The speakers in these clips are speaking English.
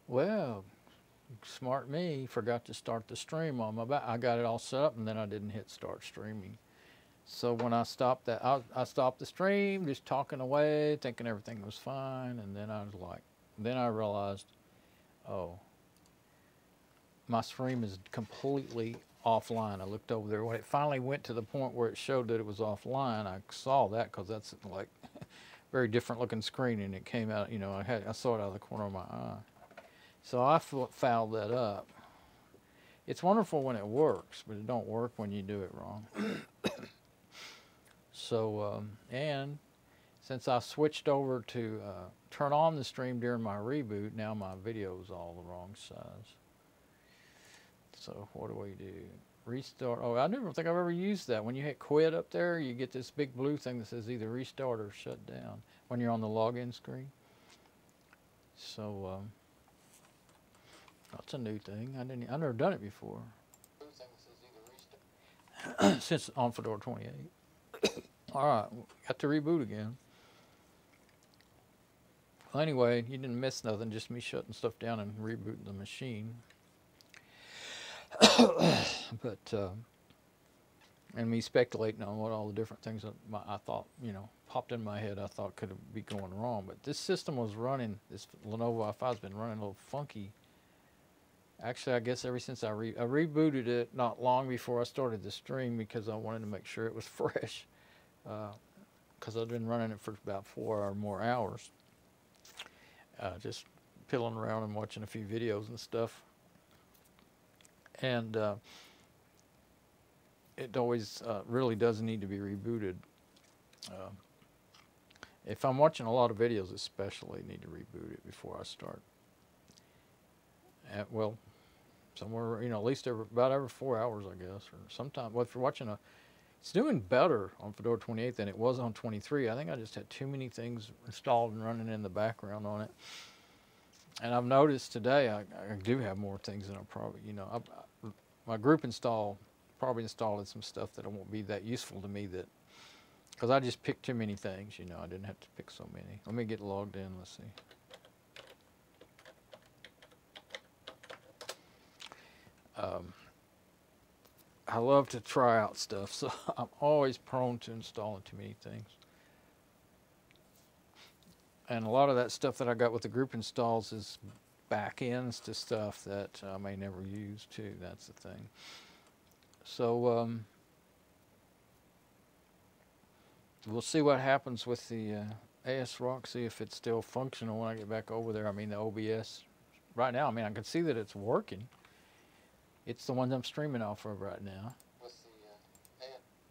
Well, smart me, forgot to start the stream on my back. I got it all set up and then I didn't hit start streaming. So when I stopped that, I stopped the stream, just talking away, thinking everything was fine, and then I was like, then I realized, oh, my stream is completely offline. I looked over there. When it finally went to the point where it showed that it was offline, I saw that because that's like very different looking screen, and it came out, you know, I saw it out of the corner of my eye. So I fouled that up. It's wonderful when it works, but it don't work when you do it wrong. So, and since I switched over to turn on the stream during my reboot, now my video is all the wrong size. So what do we do? Restart. Oh, I never think I've ever used that. When you hit quit up there, you get this big blue thing that says either restart or shut down when you're on the login screen. So that's a new thing. I've never done it before. Since on Fedora 28. All right, got to reboot again. Well, anyway, you didn't miss nothing, just me shutting stuff down and rebooting the machine. But, and me speculating on what all the different things that I thought, you know, popped in my head I thought could be going wrong. But this system was running, this Lenovo i5 has been running a little funky. Actually, I guess ever since I rebooted it not long before I started the stream because I wanted to make sure it was fresh. Because I've been running it for about 4 or more hours. Just pilling around and watching a few videos and stuff. And it always really does need to be rebooted. If I'm watching a lot of videos especially, I need to reboot it before I start. Well, somewhere, you know, at least about every 4 hours, I guess, or sometime. Well, if you're watching it's doing better on Fedora 28 than it was on 23. I think I just had too many things installed and running in the background on it. And I've noticed today I do have more things than I probably, you know, my group probably installed some stuff that won't be that useful to me because I just picked too many things, you know, I didn't have to pick so many. Let me get logged in, let's see. I love to try out stuff, so I'm always prone to installing too many things. And a lot of that stuff that I got with the group installs is back ends to stuff that I may never use too. That's the thing. So we'll see what happens with the ASRock, see if it's still functional when I get back over there. I mean, the OBS right now, I mean, I can see that it's working. It's the one I'm streaming off of right now.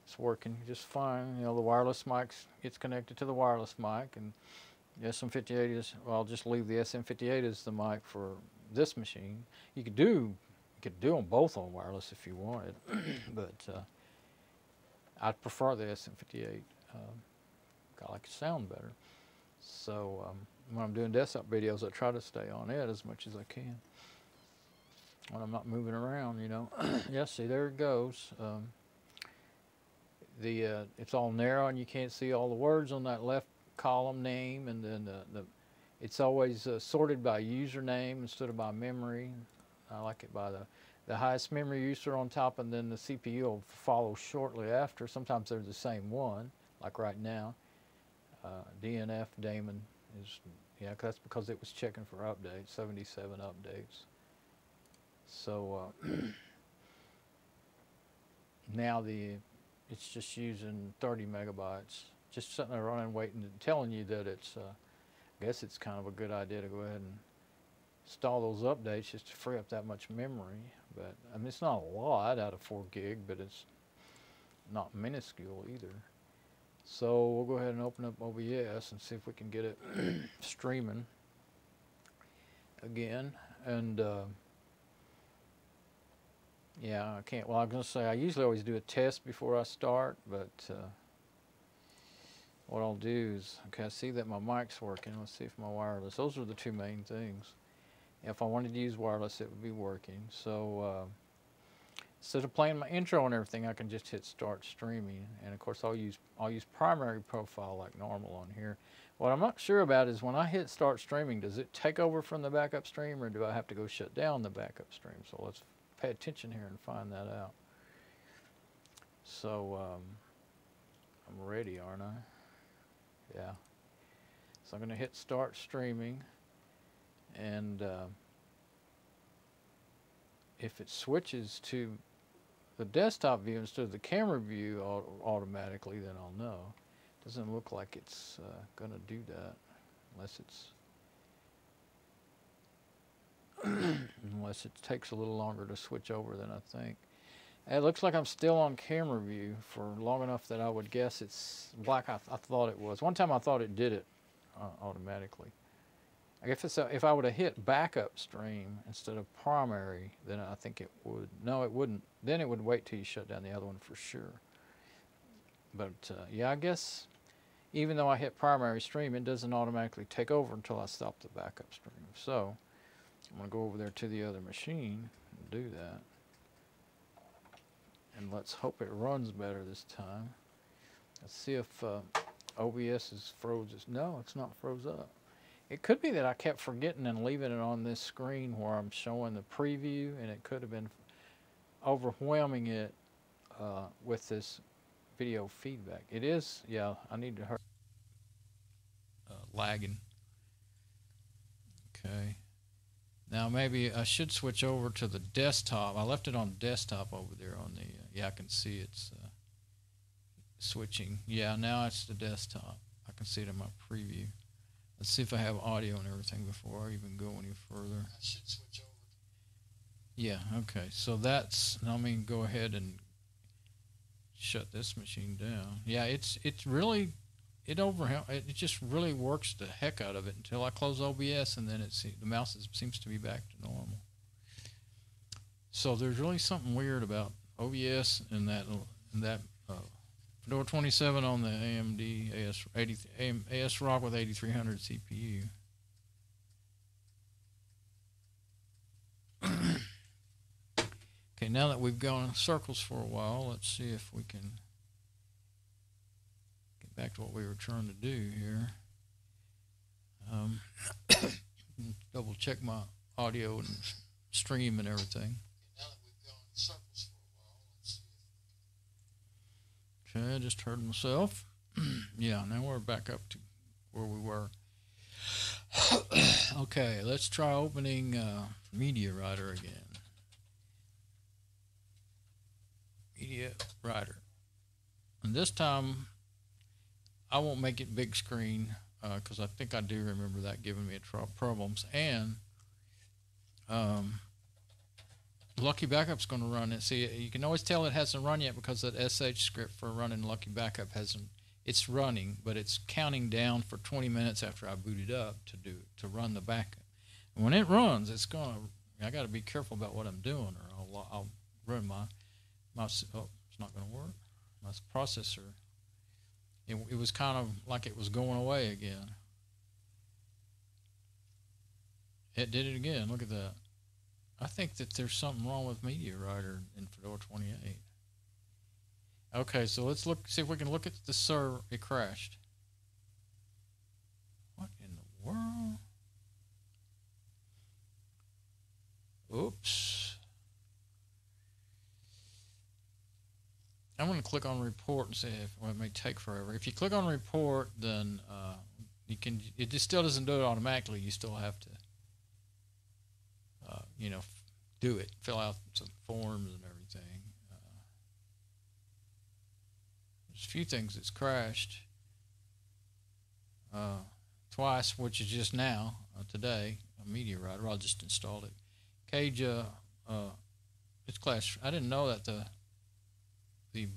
It's working just fine. You know, the wireless mic gets connected to the wireless mic, and the SM58 is, well, I'll just leave the SM58 as the mic for this machine. You could do them both on wireless if you wanted, but I'd prefer the SM58. I like the sound better. So when I'm doing desktop videos, I try to stay on it as much as I can when I'm not moving around, you know. Yeah, see, there it goes. It's all narrow and you can't see all the words on that left column name, and then it's always sorted by username instead of by memory. I like it by the highest memory user on top, and then the CPU will follow shortly after. Sometimes they're the same one, like right now. DNF Damon is, yeah, that's because it was checking for updates, 77 updates. So now it's just using 30 megabytes, just sitting there running, waiting, and telling you that it's, I guess it's kind of a good idea to go ahead and install those updates just to free up that much memory. But I mean, it's not a lot out of 4 gig, but it's not minuscule either. So we'll go ahead and open up OBS and see if we can get it streaming again. And yeah, I can't. Well, I was going to say I usually always do a test before I start, but what I'll do is, okay, I see that my mic's working. Let's see if my wireless. Those are the two main things. If I wanted to use wireless, it would be working. So instead of playing my intro and everything, I can just hit start streaming. And of course, I'll use primary profile like normal on here. What I'm not sure about is when I hit start streaming, does it take over from the backup stream, or do I have to go shut down the backup stream? So let's pay attention here and find that out. So I'm ready, aren't I? Yeah. So I'm going to hit start streaming, and if it switches to the desktop view instead of the camera view automatically, then I'll know. Doesn't look like it's going to do that unless it takes a little longer to switch over than I think. It looks like I'm still on camera view for long enough that I would guess it's like I thought it was. One time I thought it did it automatically. If I would have hit backup stream instead of primary, then I think it would. No, it wouldn't. Then it would wait till you shut down the other one for sure. But yeah, I guess even though I hit primary stream, it doesn't automatically take over until I stop the backup stream. So I'm going to go over there to the other machine and do that. And let's hope it runs better this time. Let's see if OBS is froze. No, it's not froze up. It could be that I kept forgetting and leaving it on this screen where I'm showing the preview, and it could have been overwhelming it with this video feedback. It is, yeah, I need to hurry. Lagging. Okay. Now maybe I should switch over to the desktop. I left it on desktop over there on the, yeah, I can see it's switching. Yeah, now it's the desktop. I can see it in my preview. Let's see if I have audio and everything before I even go any further. I should switch over. Yeah, okay. So that's, let me go ahead and shut this machine down. Yeah, it just really works the heck out of it until I close OBS, and then the mouse seems to be back to normal. So there's really something weird about OBS and that Fedora 27 on the AMD ASRock with 8300 CPU. Okay, now that we've gone in circles for a while, let's see if we can get back to what we were trying to do here. Double check my audio and stream and everything. Now that we've gone in circles for a while, let's see if we can. Okay, I just heard myself. Yeah, now we're back up to where we were. Okay, let's try opening Media Writer again. Media Writer. And this time, I won't make it big screen because I think I do remember that giving me problems. And Lucky Backup's going to run it. See, you can always tell it hasn't run yet because that SH script for running Lucky Backup hasn't. It's running, but it's counting down for 20 minutes after I boot it up to run the backup. And when it runs, it's going to. I got to be careful about what I'm doing, or I'll ruin my. Oh, it's not going to work. My processor. It was kind of like it was going away again. It did it again. Look at that. I think that there's something wrong with Media Writer in Fedora 28. Okay, so let's see if we can look at the server. It crashed. What in the world? Oops. I'm going to click on report and see if it may take forever. If you click on report, then it just still doesn't do it automatically. You still have to, do it, fill out some forms and everything. There's a few things that's crashed twice, which is just now, today, a Media Writer. I just installed it. Cage, it's crashed. I didn't know that the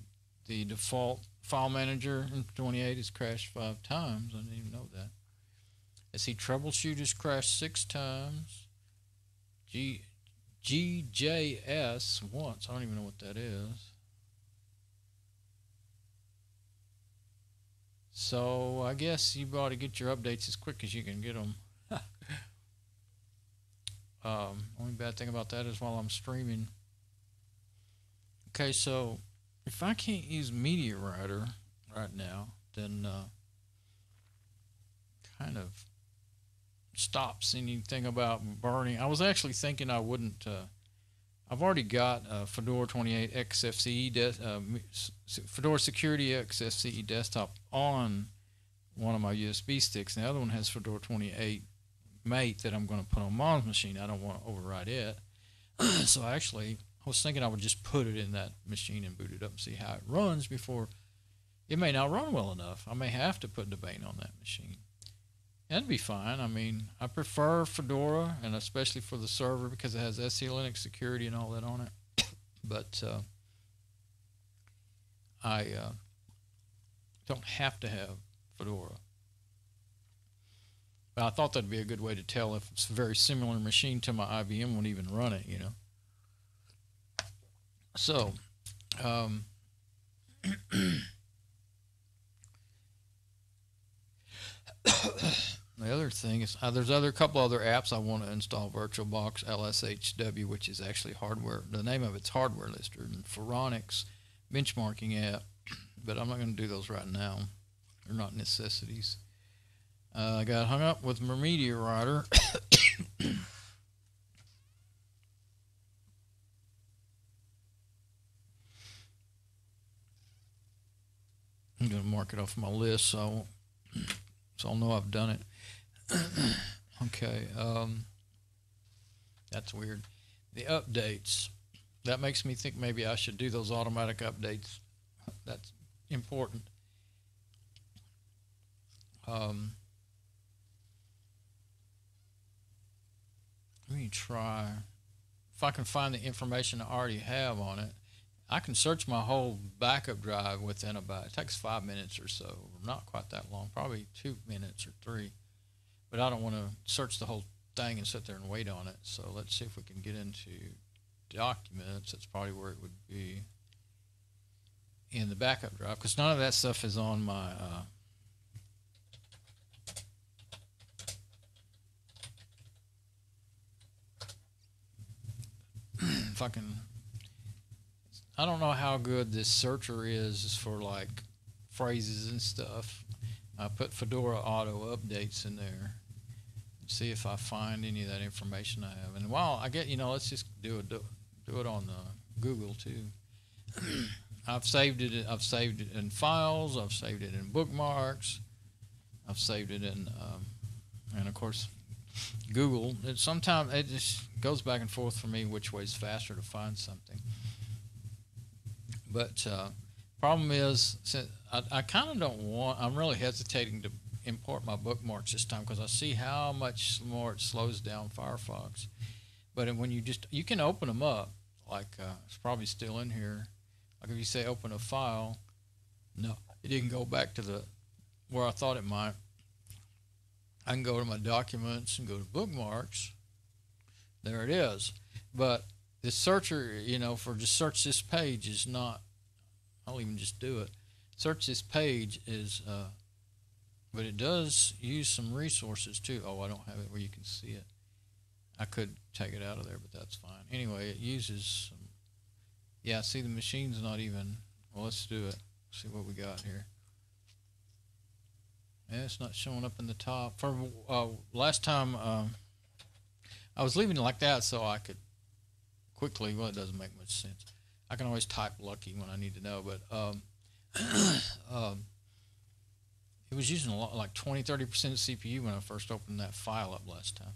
default file manager in 28 has crashed 5 times. I didn't even know that. Let's see, troubleshoot has crashed 6 times. GJS once. I don't even know what that is. So I guess you ought to get your updates as quick as you can get them. Only bad thing about that is while I'm streaming, Okay, so if I can't use Media Writer right now, then kind of stops anything about burning. I was actually thinking I wouldn't. I've already got Fedora 28 XFCE, Fedora Security XFCE desktop on one of my USB sticks, and the other one has Fedora 28 Mate that I'm going to put on Mom's machine. I don't want to override it. So actually, I was thinking I would just put it in that machine and boot it up and see how it runs before. It may not run well enough. I may have to put Debian on that machine. That'd be fine. I mean, I prefer Fedora, and especially for the server because it has SE Linux security and all that on it. But I don't have to have Fedora. But I thought that'd be a good way to tell if it's a very similar machine to my IBM won't even run it, you know. So, the other thing is there's a couple other apps I want to install. VirtualBox LSHW, which is actually hardware. The name of it's Hardware Lister, and Phoronix benchmarking app. But I'm not going to do those right now. They're not necessities. I got hung up with my Media Writer. I'm going to mark it off my list so I'll know I've done it. Okay, that's weird. The updates. That makes me think maybe I should do those automatic updates. That's important. Let me try. If I can find the information I already have on it, I can search my whole backup drive within about, it takes 5 minutes or so, not quite that long, probably 2 minutes or 3. But I don't want to search the whole thing and sit there and wait on it. So let's see if we can get into documents. That's probably where it would be in the backup drive, because none of that stuff is on my if I can, I don't know how good this searcher is for like phrases and stuff. I put Fedora auto updates in there. See if I find any of that information I have. And while I get, let's just do it on Google too. I've saved it in files. I've saved it in bookmarks. I've saved it in, and of course, Google. Sometimes it just goes back and forth for me which way is faster to find something. But problem is, since I kind of don't want. I'm really hesitating to import my bookmarks this time because I see how much more it slows down Firefox. But when you can open them up, like it's probably still in here. Like if you say open a file, no, it didn't go back to where I thought it might. I can go to my documents and go to bookmarks. There it is. But the searcher, for just search this page is not. I'll even just do it. Search this page is. But it does use some resources too. Oh, I don't have it where you can see it. I could take it out of there, but that's fine. Anyway, it uses some. Yeah, see the machine's not even. Well, let's do it. See what we got here. Yeah, it's not showing up in the top. For last time, I was leaving it like that so I could quickly. Well, it doesn't make much sense. I can always type lucky when I need to know, but it was using a lot, like 20-30% CPU when I first opened that file up last time.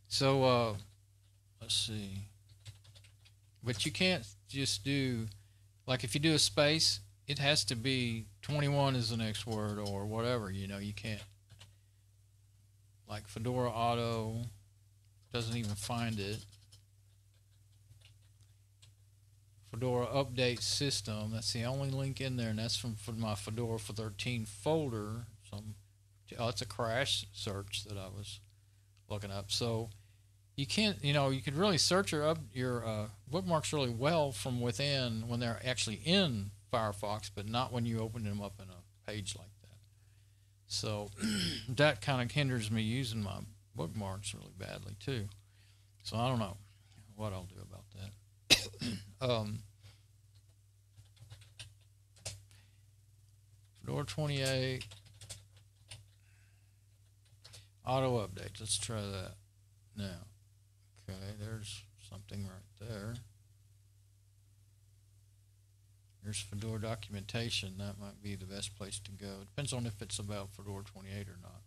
So let's see. But you can't just do, like if you do a space, it has to be 21 is the next word or whatever. You can't. Like Fedora Auto doesn't even find it. Fedora Update System, that's the only link in there, and that's from my Fedora for 13 folder. It's a crash search that I was looking up. So you can't, you could really search your bookmarks really well from within when they're actually in Firefox, but not when you open them up in a page like that. So that kind of hinders me using my bookmarks really badly too. So I don't know what I'll do about that. Fedora 28 auto updates. Let's try that now. Okay, there's something right there. There's Fedora documentation. That might be the best place to go. It depends on if it's about Fedora 28 or not.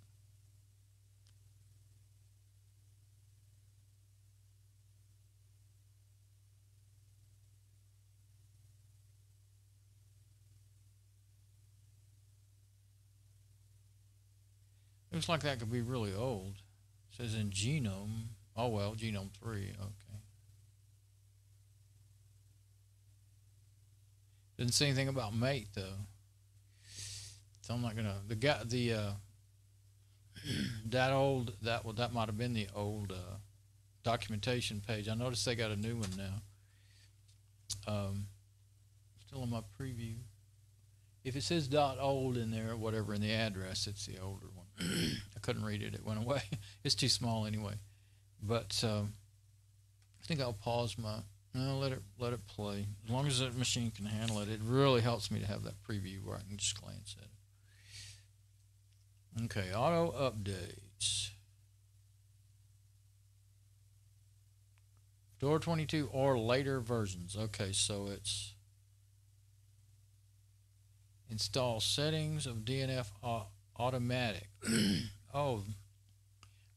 Looks like that could be really old. It says in genome. Oh well, genome 3. Okay. Didn't say anything about mate though. So I'm not gonna. That might have been the old documentation page. I noticed they got a new one now. Still in my preview. If it says .old in there or whatever in the address, it's the older one. I couldn't read it. It went away. It's too small anyway. But I think I'll pause my. No, let it play. As long as that machine can handle it, it really helps me to have that preview where I can just glance at it. Okay, auto updates. Fedora 22 or later versions. Okay, so it's install settings of dnf-automatic. Oh,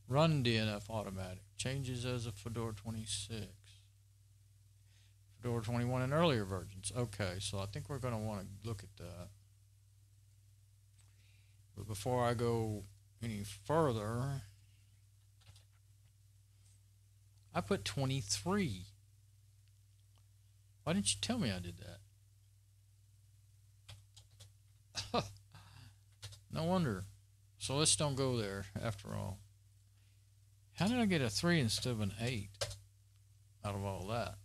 run dnf-automatic. Changes as of Fedora 26. Fedora 21 and earlier versions. Okay, so I think we're going to want to look at that. But before I go any further, I put 23. Why didn't you tell me I did that? No wonder. So let's don't go there after all. How did I get a 3 instead of an 8 out of all that?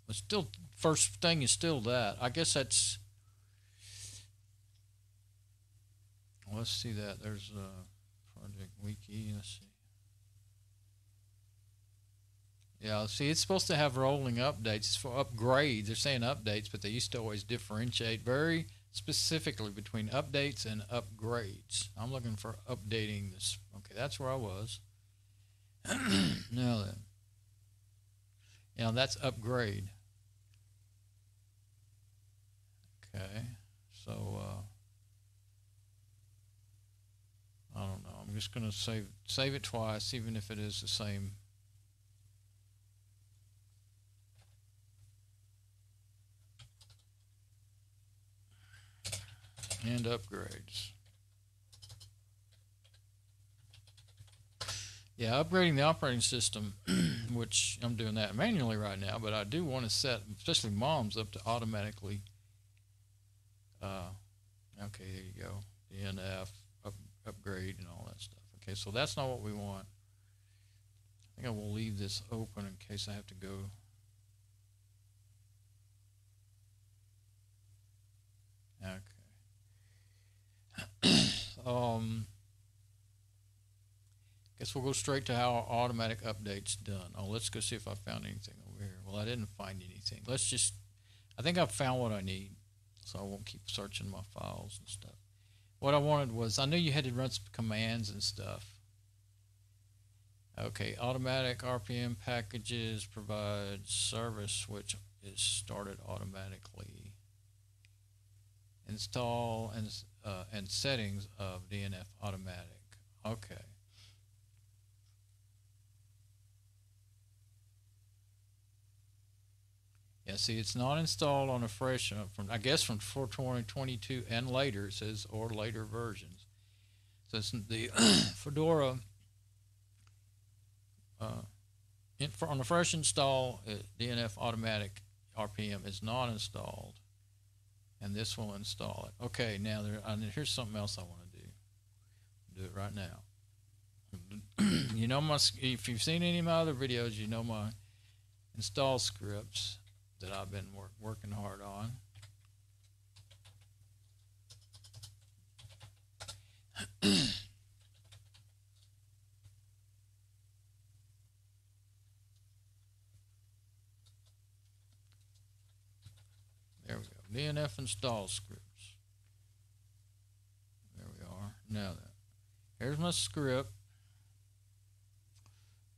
But still, first thing is still that. I guess that's. Let's see that. There's Project Wiki. Let's see. Yeah, see, it's supposed to have rolling updates. It's for upgrades. They're saying updates, but they used to always differentiate very specifically between updates and upgrades. I'm looking for updating this. Okay, that's where I was. Now then. Yeah, that's upgrade. Okay, so I don't know. I'm just going to save it twice, even if it is the same. And upgrades. Yeah, upgrading the operating system, which I'm doing that manually right now, but I do want to set, especially MOMs, up to automatically. Okay, there you go. DNF, upgrade, and all that stuff. Okay, so that's not what we want. I think I will leave this open in case I have to go. Okay. Guess we'll go straight to how automatic updates done. Oh, let's go see if I found anything over here. Well, I didn't find anything. I think I've found what I need, so I won't keep searching my files and stuff. What I wanted was, I knew you had to run some commands and stuff. Okay, automatic RPM packages provide service, which is started automatically. Install and settings of dnf-automatic. Okay. Yeah, see, it's not installed on a fresh, I guess from 4.22 and later, it says, or later versions. So it's the Fedora, on a fresh install, dnf-automatic RPM is not installed, and this will install it. Okay, now here's something else I want to do. Do it right now. You know, if you've seen any of my other videos, you know my install scripts that I've been working hard on. There we go. DNF install scripts. Now, here's my script.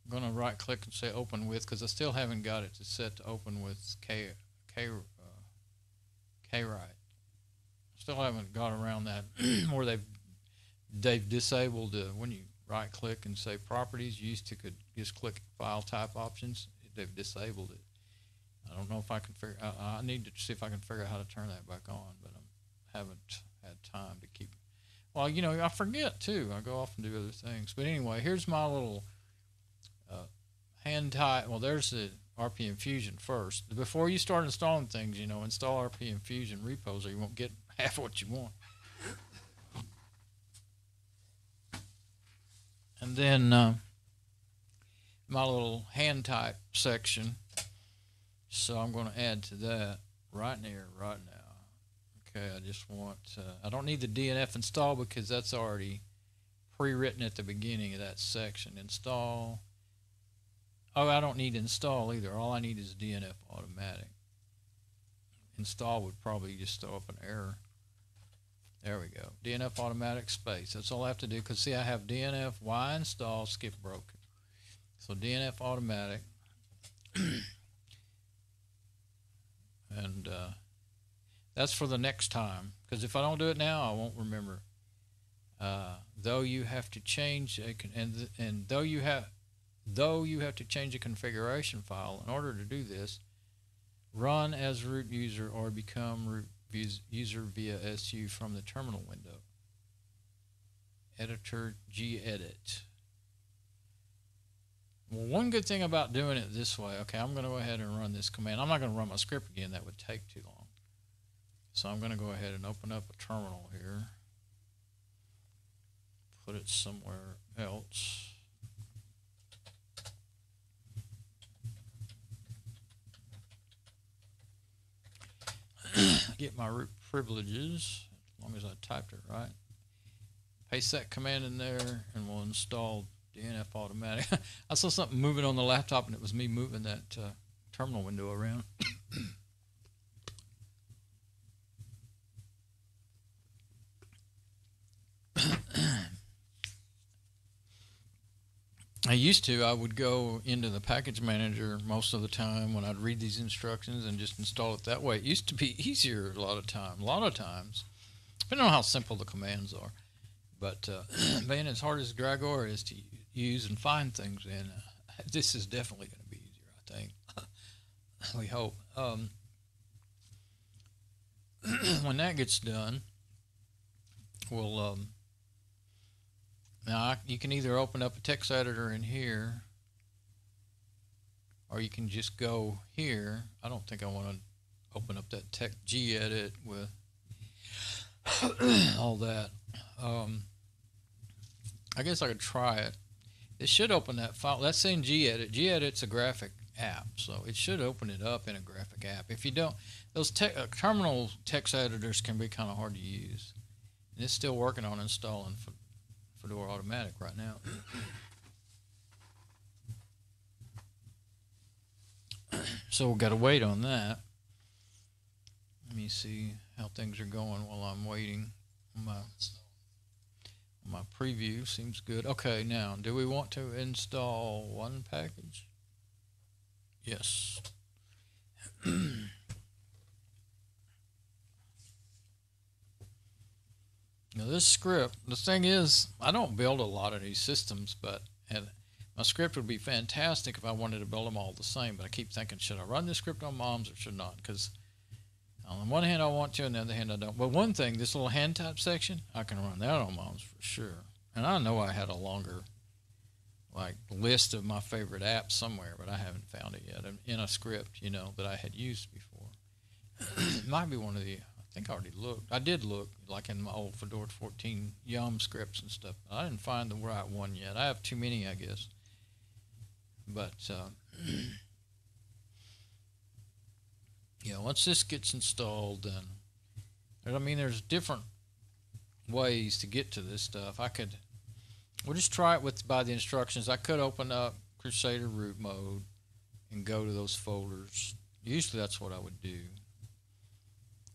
I'm going to right click and say open with, because I still haven't got it to set to open with Kwrite. Still haven't got around that where they've disabled when you right click and say properties. You used to could just click file type options. They've disabled it. I don't know if I can figure. I need to see if I can figure out how to turn that back on, but I haven't had time to keep. Well, you know, I forget too. I go off and do other things. But anyway, here's my little hand type. Well, there's the RPM Fusion first. Before you start installing things, you know, install RPM Fusion repos, or you won't get half what you want. And then my little hand type section. So I'm going to add to that right here, right now. Okay, I just want, I don't need the DNF install because that's already pre-written at the beginning of that section. Install. Oh, I don't need install either. All I need is dnf-automatic. Install would probably just throw up an error. There we go. dnf-automatic space. That's all I have to do, because see, I have dnf y install skip broken. So dnf-automatic. And that's for the next time, because if I don't do it now, I won't remember. Though you have to change though you have to change a configuration file in order to do this, run as root user or become root user via SU from the terminal window. Editor gedit. Well, one good thing about doing it this way, okay, I'm going to go ahead and run this command. I'm not going to run my script again. That would take too long. So I'm going to go ahead and open up a terminal here. Put it somewhere else. Get my root privileges, as long as I typed it right. Paste that command in there, and we'll install dnf-automatic. I saw something moving on the laptop, and it was me moving that terminal window around. I would go into the package manager most of the time when I'd read these instructions and just install it that way. It used to be easier a lot of times, depending on how simple the commands are. But man, as hard as Dragora is to use and find things in, this is definitely going to be easier, I think. We hope. When that gets done, we'll now you can either open up a text editor in here, or you can just go here. I don't think I want to open up that text gedit with all that. I guess I could try it. It should open that file. That's in gedit. Gedit's a graphic app, so it should open it up in a graphic app. If you don't, those terminal text editors can be kind of hard to use. And it's still working on installing Fedora Automatic right now. So we've got to wait on that. Let me see how things are going while I'm waiting. My preview seems good. Okay, now, do we want to install one package? Yes. Now this script, the thing is, I don't build a lot of these systems, but my script would be fantastic if I wanted to build them all the same. But I keep thinking, should I run this script on MOMS or should not? Because on the one hand I want to, on the other hand I don't. But one thing, this little hand type section, I can run that on MOMS for sure. And I know I had a longer list of my favorite apps somewhere, but I haven't found it yet in a script, you know, that I had used before. It might be one of the, I think I already looked. I did look, like in my old Fedora 14 Yum scripts and stuff. But I didn't find the right one yet. I have too many, I guess. But yeah, once this gets installed, then I mean, there's different ways to get to this stuff. We'll just try it by the instructions. I could open up Krusader root mode and go to those folders. Usually that's what I would do.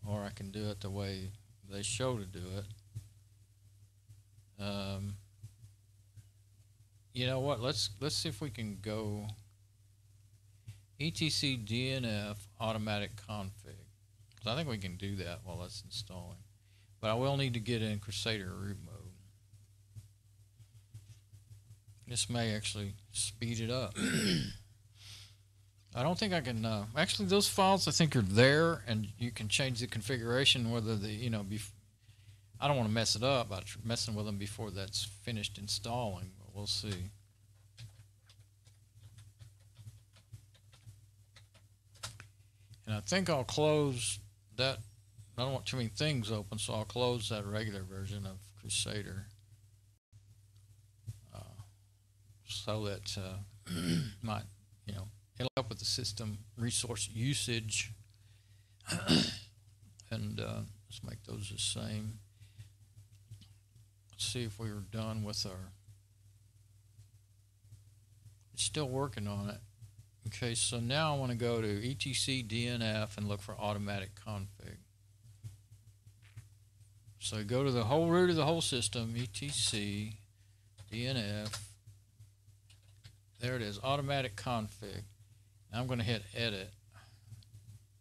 Or I can do it the way they show to do it. You know what? Let's see if we can go etc dnf-automatic config. I think we can do that while that's installing. But I will need to get in Krusader root mode. This may actually speed it up. I don't think I can. Actually, those files I think are there, and you can change the configuration. Whether the I don't want to mess it up by messing with them before that's finished installing. But we'll see. And I think I'll close that. I don't want too many things open, so I'll close that regular version of Krusader. So that might, it'll help with the system resource usage. And let's make those the same. Let's see if we were done with our. It's still working on it. Okay, so now I want to go to etc dnf and look for automatic config. So go to the whole root of the whole system, etc dnf. There it is, automatic config. Now I'm going to hit edit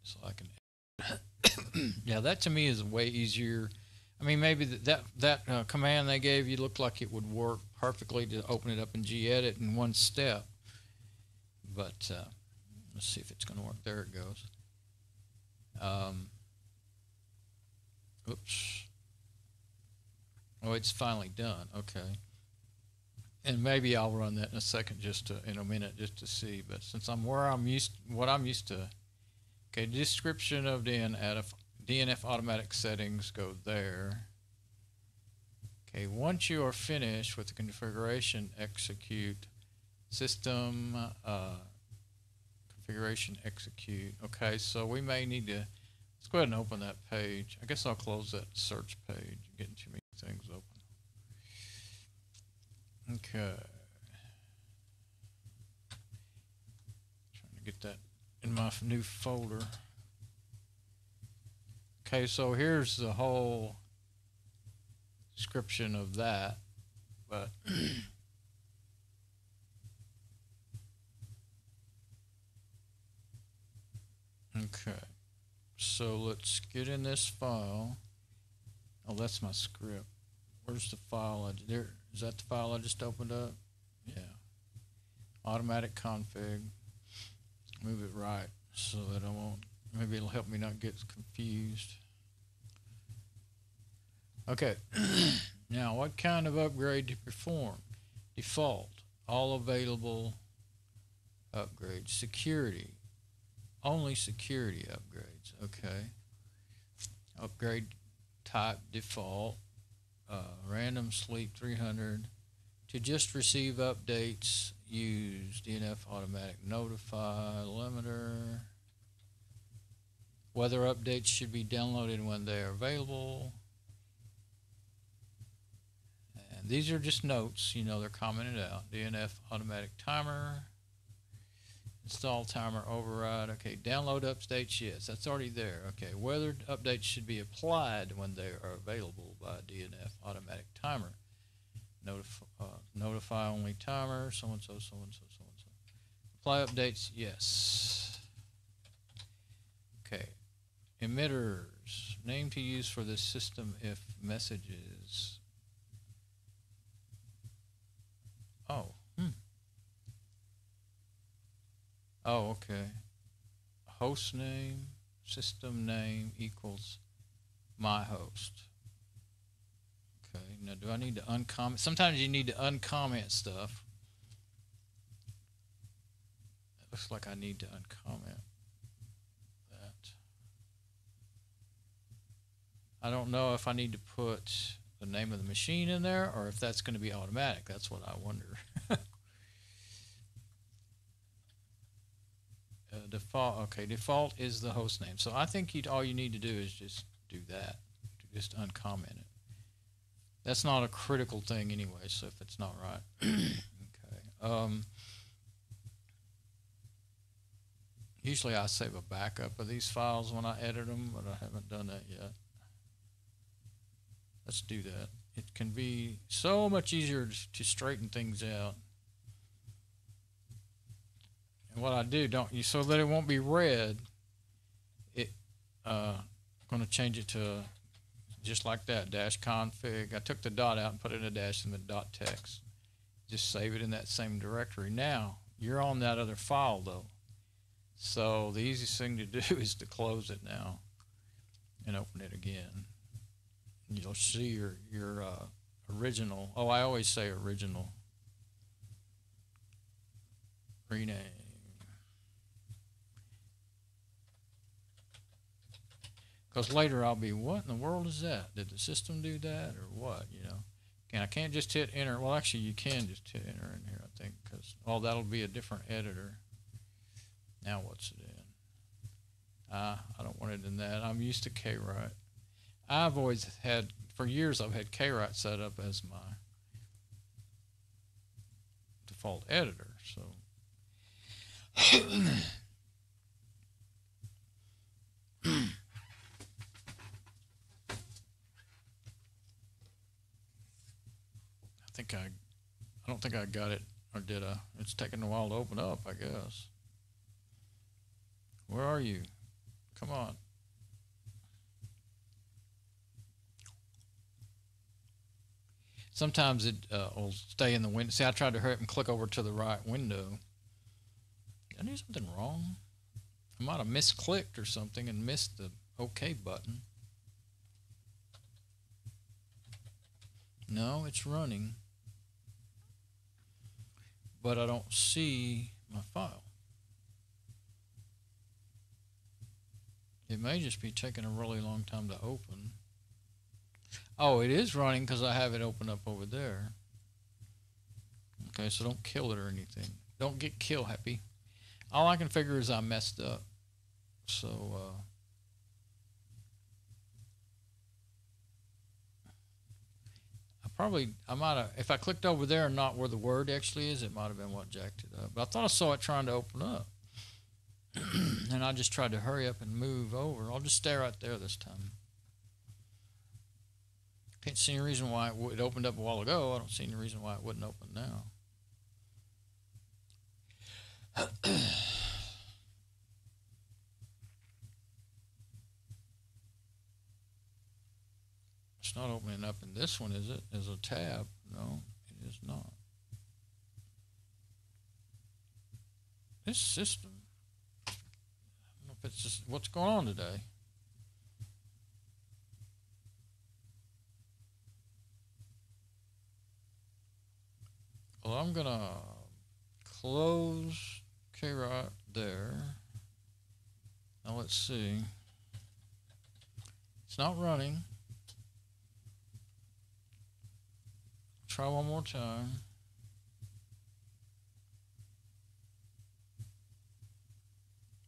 so I can yeah, that to me is way easier. I mean, maybe that command they gave you looked like it would work perfectly to open it up in gedit in one step. But let's see if it's going to work. There it goes. Oops. Oh, it's finally done. Okay. And maybe I'll run that in a second, in a minute, just to see. But since I'm what I'm used to. Okay, description of DNF automatic settings, go there. Okay, once you are finished with the configuration, execute system configuration execute. Okay, so we may need to. Let's go ahead and open that page. I guess I'll close that search page. Getting too many things open. Okay. Trying to get that in my new folder. Okay, so here's the whole description of that, but okay. So let's get in this file. Oh, that's my script. Where's the file? There. Is that the file I just opened up? Yeah. Automatic config. Move it right so that I won't. Maybe it'll help me not get confused. Okay. Now, what kind of upgrade to perform? Default. All available upgrades. Security. Only security upgrades. Okay. Upgrade type default. Random sleep 300. To just receive updates, use DNF automatic notify limiter. Whether updates should be downloaded when they are available. And these are just notes, they're commented out. DNF automatic timer. Install timer override. Okay, download updates, yes, that's already there. Okay, whether updates should be applied when they are available by DNF automatic timer. Notify only timer, so-and-so, so-and-so, so-and-so. Apply updates, yes. Okay, emitters. Name to use for this system if messages. Oh, Oh, okay. Host name, system name equals my host. Okay, now do I need to uncomment? Sometimes you need to uncomment stuff. It looks like I need to uncomment that. I don't know if I need to put the name of the machine in there or if that's going to be automatic. That's what I wonder. Default, okay, default is the host name. So I think all you need to do is just do that. Just uncomment it. That's not a critical thing anyway, so if it's not right. Okay. Usually I save a backup of these files when I edit them, but I haven't done that yet. Let's do that. it can be so much easier to straighten things out. And what I do, so that it won't be red, I'm going to change it to just like that, dash config. I took the dot out and put it in a dash in the dot text. Just save it in that same directory. Now, you're on that other file though. So the easiest thing to do is to close it now and open it again. You'll see your original, oh, I always say original, rename. Because later I'll be, what in the world is that? Did the system do that or what, you know? And I can't just hit enter. Well, actually, you can just hit enter in here, I think, because, oh, that'll be a different editor. Now what's it in? I don't want it in that. I'm used to Kwrite. I've always had, for years, I've had Kwrite set up as my default editor, so. I don't think I got it, or did I? It's taking a while to open up, I guess. Where are you? Come on. Sometimes it will stay in the window. See, I tried to hurry up and click over to the right window. Did I do something wrong? I might have misclicked or something and missed the OK button. No, it's running. But I don't see my file. It may just be taking a really long time to open. Oh, it is running because I have it open up over there. Okay, so don't kill it or anything. Don't get kill happy. All I can figure is I messed up. So, I might have, if I clicked over there and not where the word actually is, it might have been what jacked it up. But I thought I saw it trying to open up. And I just tried to hurry up and move over. I'll just stay right there this time. Can't see any reason why it opened up a while ago. I don't see any reason why it wouldn't open now. It's not opening up in this one, is it? As a tab? No, it is not. This system, I don't know if it's just what's going on today. Well, I'm going to close Kwrite there. Now let's see. It's not running. Try one more time.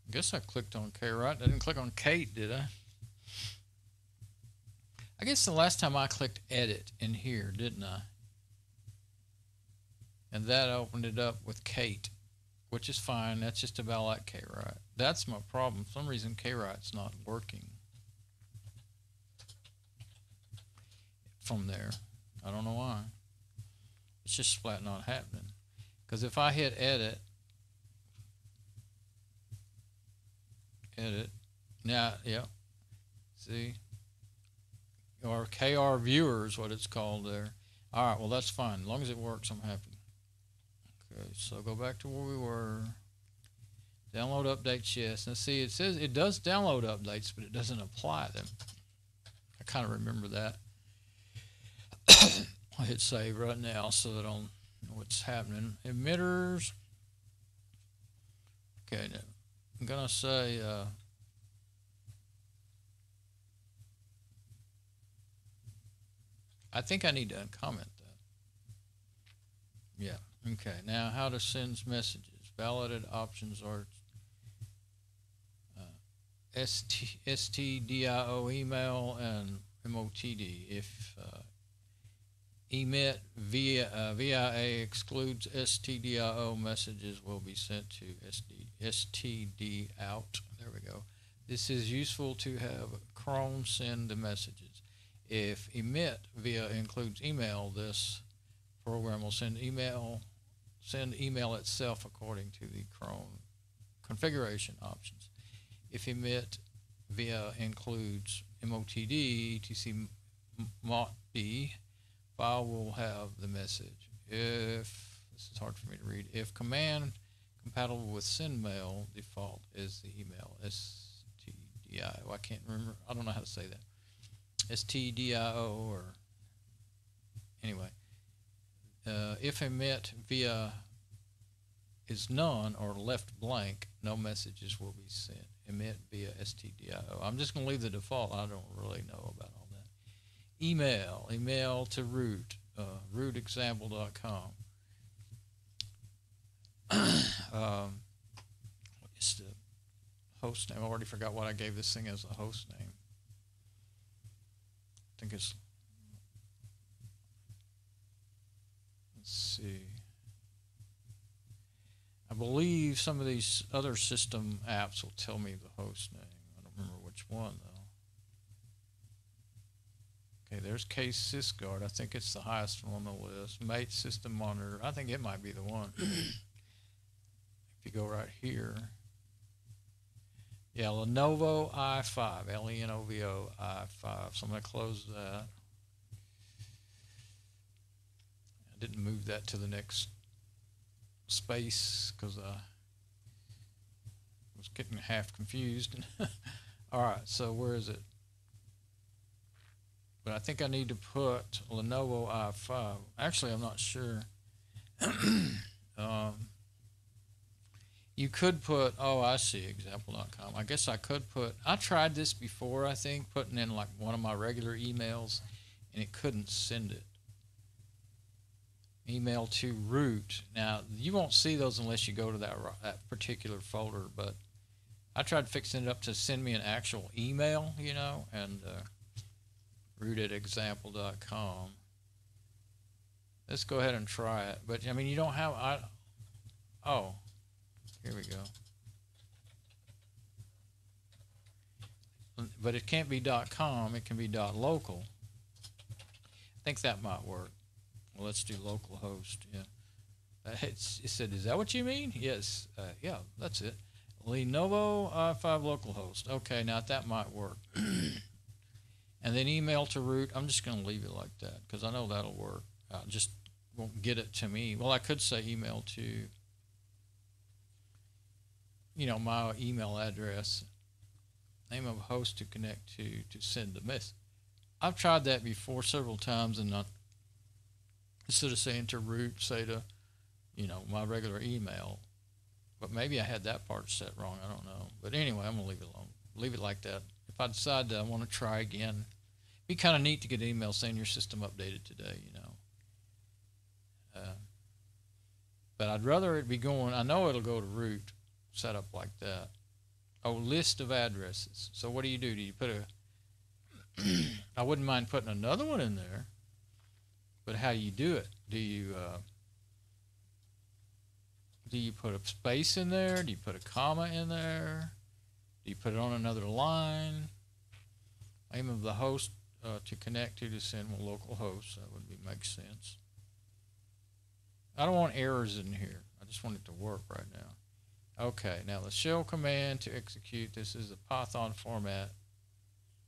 I guess I clicked on Kwrite. I didn't click on Kate, did I? I guess the last time I clicked edit in here, didn't I? And that opened it up with Kate, which is fine. That's just about like Kwrite. That's my problem. For some reason, Kwrite's not working from there. I don't know why. It's just flat not happening. Because if I hit edit, now, yeah, see, or KR viewer is what it's called there. All right, well, that's fine. As long as it works, I'm happy. Okay, so go back to where we were. Download updates, yes. Now see, it says it does download updates, but it doesn't apply them. I kind of remember that. I'll hit save right now so that I'll know what's happening. Emitters. Okay, now I'm going to say I think I need to uncomment that. Yeah. Okay, now how to send messages. Validated options are STDIO email and MOTD. If emit VIA excludes STDIO, messages will be sent to STD out. There we go. This is useful to have Chrome send the messages. If emit via includes email, this program will send email itself according to the cron configuration options. If emit via includes motd etc motd, file will have the message. If this is hard for me to read, if command compatible with send mail, default is the email stdio. I can't remember. I don't know how to say that. stdio or anyway. If emit via is none or left blank, no messages will be sent. Emit via stdio. I'm just going to leave the default. I don't really know about all that. Email to root, rootexample.com. It's the host name. I already forgot what I gave this thing as a host name. I think it's, let's see. I believe some of these other system apps will tell me the host name. I don't remember which one though. Okay, there's Case Sysguard. I think it's the highest one on the list. Mate System Monitor. I think it might be the one. If you go right here. Yeah, Lenovo i5. Lenovo i5. So I'm going to close that. I didn't move that to the next space because I was getting half confused. All right, so where is it? But I think I need to put Lenovo i5. Actually, I'm not sure. You could put, oh, I see, example.com. I guess I could put, I tried this before, I think, putting in like one of my regular emails, and it couldn't send it. Email to root. Now, you won't see those unless you go to that particular folder, but I tried fixing it up to send me an actual email, you know, and root@example.com. Let's go ahead and try it. But, I mean, you don't have, oh, here we go. But it can't be .com, it can be .local. I think that might work. Well, let's do localhost, yeah. It said, is that what you mean? Yes, yeah, that's it. Lenovo i5 localhost. Okay, now that might work. And then email to root. I'm just going to leave it like that because I know that'll work. I just won't get it to me. Well, I could say email to, you know, my email address, name of host to connect to send the message. I've tried that before several times, and instead of saying to root, say to, you know, my regular email. But maybe I had that part set wrong. I don't know. But anyway, I'm going to leave it alone. Leave it like that. If I decide that I want to try again, it'd be kind of neat to get an email saying your system updated today, you know. But I'd rather it be going, I know it'll go to root, set up like that. Oh, list of addresses. So what do? Do you put a, I wouldn't mind putting another one in there, but how do you do it? Do you put a space in there? Do you put a comma in there? Do you put it on another line? Name of the host to connect to send a local host. That would make sense. I don't want errors in here. I just want it to work right now. Okay, now the shell command to execute. This is a Python format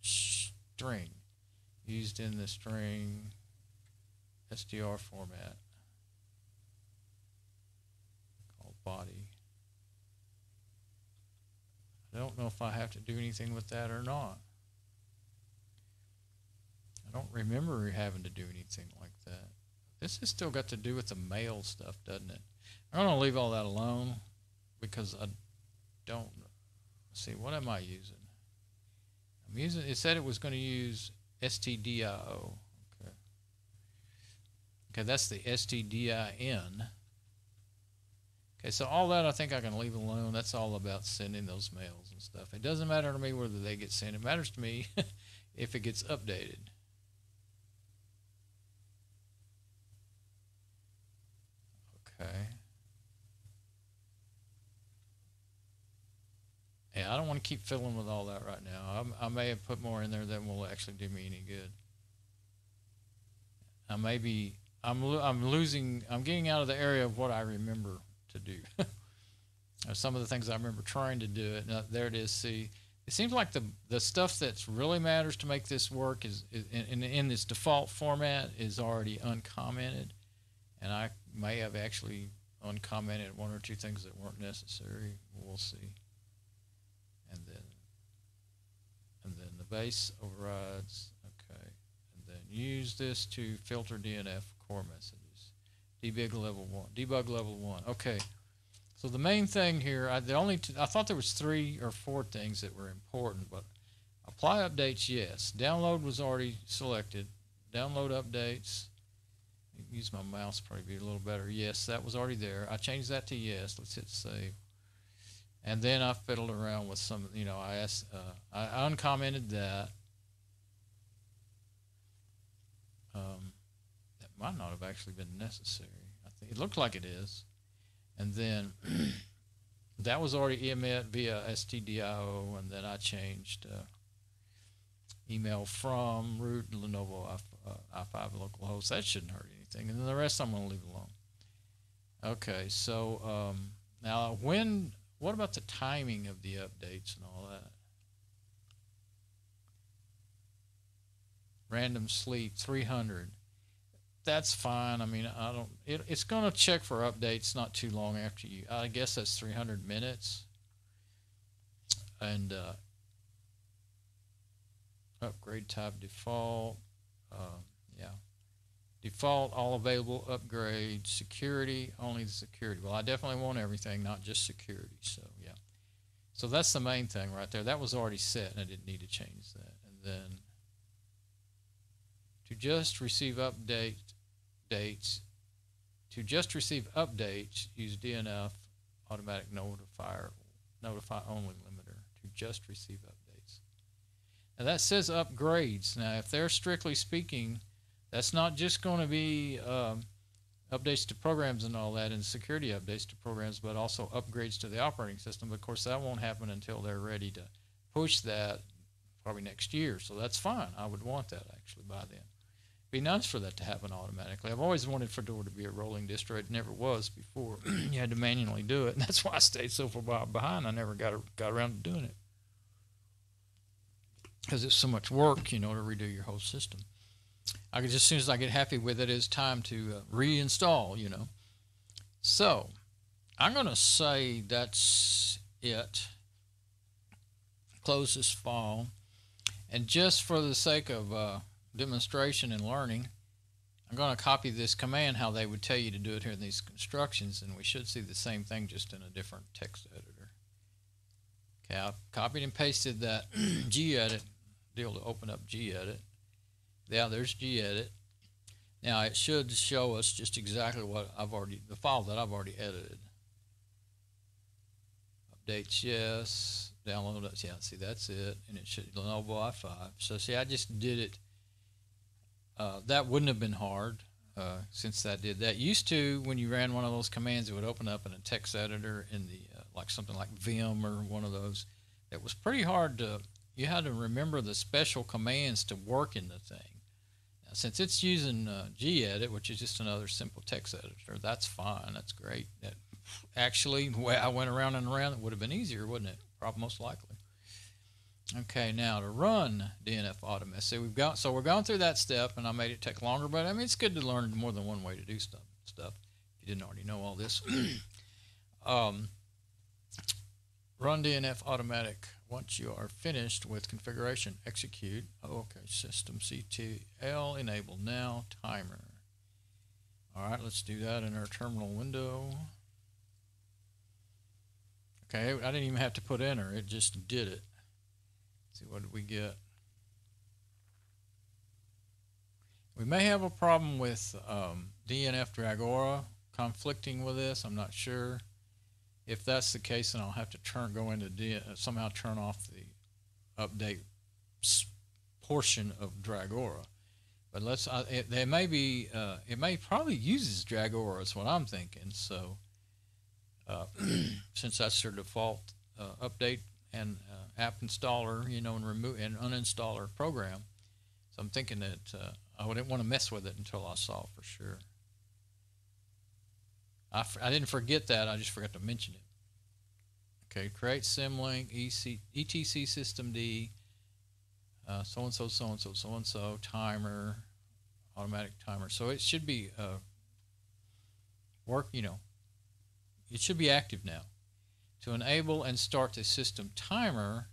string used in the string str format called body. I don't know if I have to do anything with that or not. I don't remember having to do anything like that. This has still got to do with the mail stuff, doesn't it? I'm going to leave all that alone because I don't see, what am I using? I'm using, it said it was going to use stdio. Okay. Okay, that's the stdin. Okay, so all that I think I can leave alone. That's all about sending those mails and stuff. It doesn't matter to me whether they get sent. It matters to me if it gets updated. Okay. Yeah, I don't want to keep fiddling with all that right now. I may have put more in there that will actually do me any good. I'm getting out of the area of what I remember to do. Some of the things I remember trying to do it. Now, there it is. See, it seems like the stuff that really matters to make this work is in this default format is already uncommented, and I may have actually uncommented one or two things that weren't necessary. We'll see. And then the base overrides. Okay, and then use this to filter DNF core messages. Debug level 1. Okay. So the main thing here, I thought there was 3 or 4 things that were important, but apply updates, yes. Download was already selected. Download updates. Use my mouse, probably be a little better. Yes, that was already there. I changed that to yes. Let's hit save. And then I fiddled around with some, I uncommented that. That might not have actually been necessary. I think it looked like it is. And then that was already emit via stdio, and then I changed email from root Lenovo i5 localhost. That shouldn't hurt anything. And then the rest I'm going to leave alone. Okay, so now what about the timing of the updates and all that? Random sleep 300. That's fine. I mean, it's going to check for updates not too long after you. I guess that's 300 minutes. And upgrade type default. Yeah. Default, all available upgrades. Security, only the security. Well, I definitely want everything, not just security. So, yeah. So that's the main thing right there. That was already set, and I didn't need to change that. And then to just receive updates, use dnf-automatic notify only limiter to just receive updates. Now that says upgrades. Now if they're strictly speaking, that's not just going to be updates to programs and all that, and security updates to programs, but also upgrades to the operating system. But of course that won't happen until they're ready to push that probably next year. So that's fine. I would want that actually by then. Be nice for that to happen automatically. I've always wanted Fedora to be a rolling distro. It never was before. You had to manually do it, and that's why I stayed so far behind. I never got around to doing it because it's so much work, to redo your whole system. As soon as I get happy with it, it's time to reinstall, So I'm going to say that's it. Close this file, and just for the sake of demonstration and learning, I'm going to copy this command, how they would tell you to do it here in these instructions, and we should see the same thing just in a different text editor. Okay, I've copied and pasted that gedit deal to open up gedit. Yeah, there's gedit. Now it should show us just exactly what the file that I've already edited. Updates, yes. Download it, yeah, see that's it, and it should Lenovo i5. So see, I just did it. That wouldn't have been hard since that did that. Used to, when you ran one of those commands, it would open up in a text editor in the like something like Vim or one of those. It was pretty hard to. You had to remember the special commands to work in the thing. Now, since it's using gedit, which is just another simple text editor, that's fine. That's great. That actually, the way I went around and around, it would have been easier, wouldn't it? Probably most likely. Okay, now to run dnf-automatic. So we've gone through that step, and I made it take longer, but I mean it's good to learn more than one way to do stuff. If you didn't already know all this. Run dnf-automatic. Once you are finished with configuration, execute. Okay, systemctl enable now timer. All right, let's do that in our terminal window. Okay, I didn't even have to put enter; it just did it. See, what did we get? We may have a problem with DNF Dragora conflicting with this. I'm not sure. If that's the case, then I'll have to go into somehow turn off the update portion of Dragora. But it may probably uses Dragora is what I'm thinking. So since that's their default update and app installer, and remove and uninstaller program. So I'm thinking that I didn't want to mess with it until I saw for sure. I didn't forget that. I just forgot to mention it. Okay, create symlink, etc systemd, so-and-so, so-and-so, so-and-so, timer, automatic timer. So it should be it should be active now. To enable and start the system timer,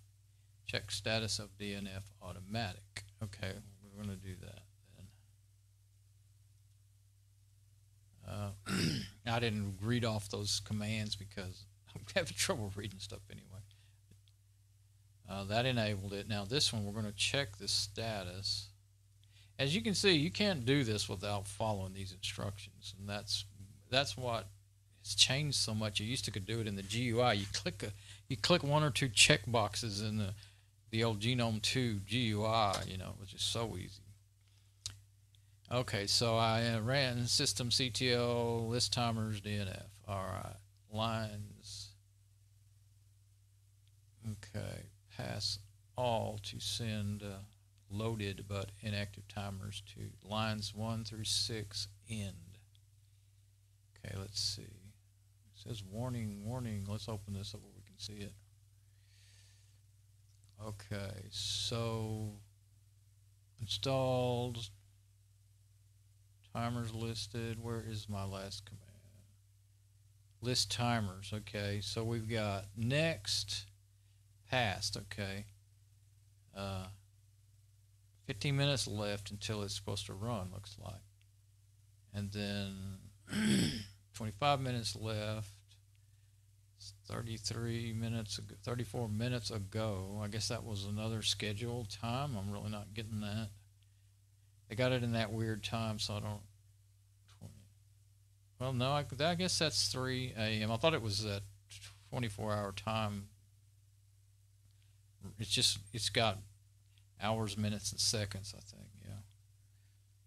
check status of dnf-automatic. Okay, we're going to do that then. I didn't read off those commands because I'm having trouble reading stuff anyway. That enabled it. Now this one, we're going to check the status. As you can see, you can't do this without following these instructions, and that's what has changed so much. You used to could do it in the GUI. You click one or two check boxes in the old Genome 2 GUI, which is so easy. Okay, so I ran system CTL list timers DNF. All right, lines. Okay, pass all to send loaded but inactive timers to lines 1 through 6 end. Okay, let's see. It says warning, warning. Let's open this up where we can see it. Okay, so installed, timers listed. Where is my last command? List timers. Okay, so we've got next, past. Okay, 15 minutes left until it's supposed to run, looks like, and then 25 minutes left. 33 minutes ago, 34 minutes ago. I guess that was another scheduled time. I'm really not getting that. They got it in that weird time, so I don't. 20. Well, no, I guess that's 3 a.m. I thought it was that 24-hour time. It's got hours, minutes, and seconds, I think. Yeah.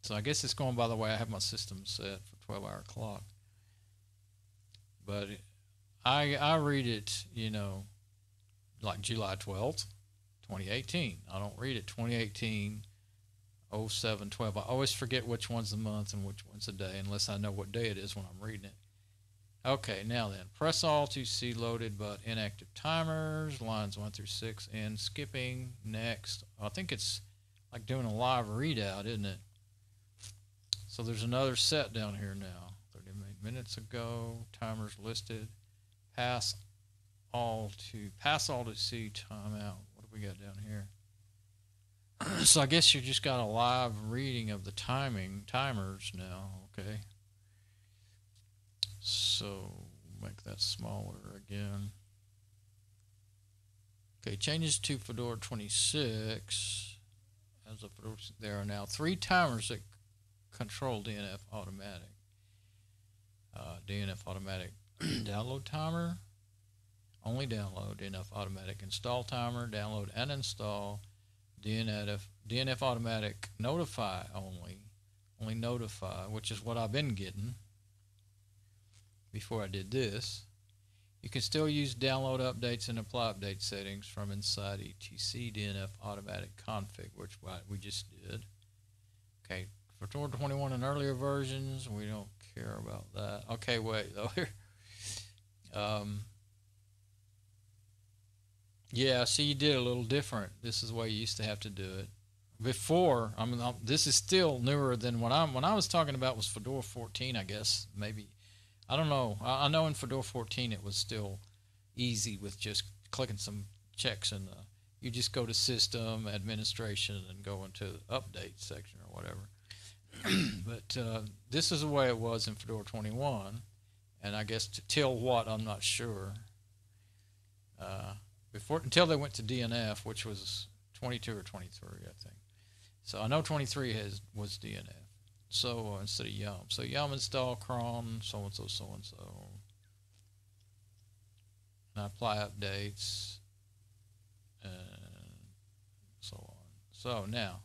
So I guess it's going by the way I have my system set for 12-hour clock. But I read it, like July 12th, 2018. I don't read it 2018, 07, 12. I always forget which one's the month and which one's the day unless I know what day it is when I'm reading it. Okay, now then, press all to see loaded but inactive timers, lines 1 through 6, and skipping, next. I think it's like doing a live readout, isn't it? So there's another set down here now. 30 minutes ago, timers listed. Pass all to see timeout. What do we got down here? So I guess you just got a live reading of the timers now. Okay. So make that smaller again. Okay, changes to Fedora 26. As of Fedora, there are now 3 timers that control dnf-automatic. dnf-automatic download timer, only download. dnf-automatic install timer, download and install. dnf-automatic notify only notify, which is what I've been getting before I did this. You can still use download updates and apply update settings from inside etc dnf-automatic config, which we just did. Okay, for Fedora 21 and earlier versions, we don't care about that. Okay, wait though. Yeah, see, you did it a little different. This is the way you used to have to do it. Before, this is still newer than when I was talking about was Fedora 14, I guess. Maybe, I don't know. I know in Fedora 14 it was still easy with just clicking some checks, and you just go to System, Administration, and go into the Update section or whatever. But this is the way it was in Fedora 21, and I guess till what, I'm not sure. Until they went to DNF, which was 22 or 23, I think. So I know 23 was DNF. So instead of yum, so yum install cron so and so so and so, and I apply updates and so on. So now,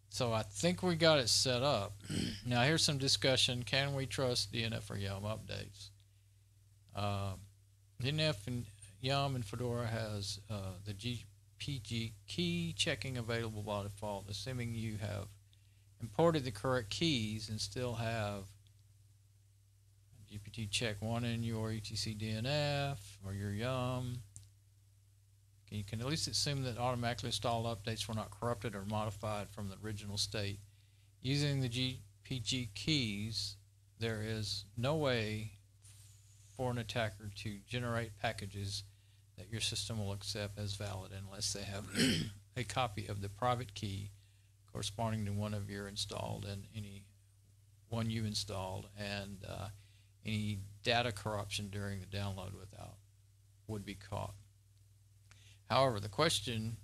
so I think we got it set up. Now here's some discussion. Can we trust DNF or yum updates? DNF and yum and Fedora has the GPT key checking available by default, assuming you have imported the correct keys and still have GPT check 1 in your etc DNF or your yum. You can at least assume that automatically installed updates were not corrupted or modified from the original state. Using the GPG keys, there is no way for an attacker to generate packages that your system will accept as valid unless they have a copy of the private key corresponding to one of your installed and any one you installed, and any data corruption during the download would be caught. However, the question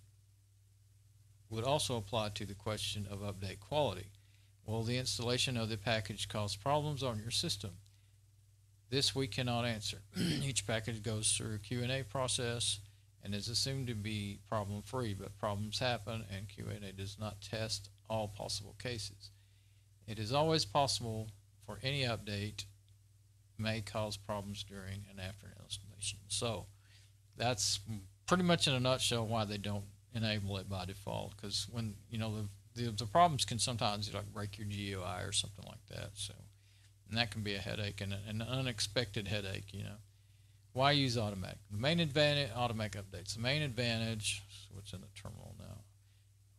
would also apply to the question of update quality. Will the installation of the package cause problems on your system? This we cannot answer. Each package goes through a Q&A process and is assumed to be problem-free, but problems happen and Q&A does not test all possible cases. It is always possible for any update may cause problems during and after installation. So that's pretty much in a nutshell why they don't enable it by default, because when the problems can sometimes like break your GUI or something like that. So, and that can be a headache and an unexpected headache. Why use automatic? The main advantage, automatic updates. The main advantage. So what's in the terminal now?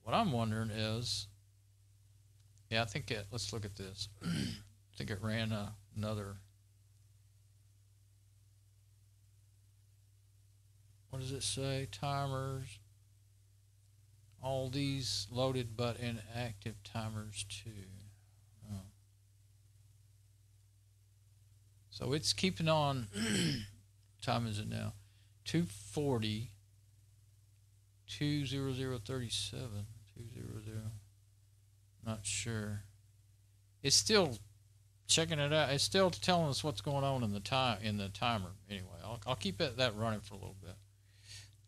What I'm wondering is, I think let's look at this. I think it ran another. What does it say? Timers. All these loaded but inactive timers too. Oh. So it's keeping on. Time is it now? 2:40. 2:00:37. 2:00. Not sure. It's still checking it out. It's still telling us what's going on in the timer. Anyway, I'll keep that running for a little bit.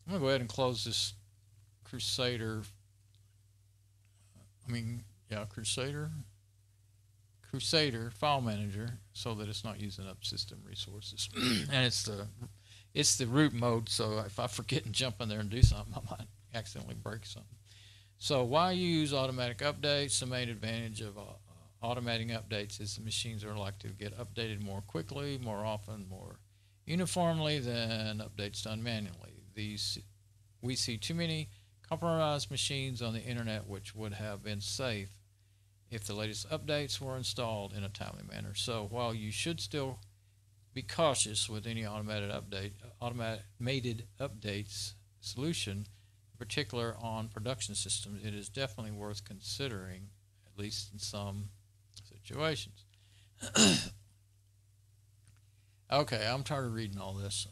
I'm gonna go ahead and close this Krusader. Krusader file manager, so that it's not using up system resources. And it's the root mode. So if I forget and jump in there and do something, I might accidentally break something. So why use automatic updates? The main advantage of automating updates is the machines are likely to get updated more quickly, more often, more uniformly than updates done manually. We see too many compromised machines on the internet which would have been safe if the latest updates were installed in a timely manner. So while you should still be cautious with any automated updates solution, in particular on production systems, it is definitely worth considering, at least in some situations. Okay, I'm tired of reading all this.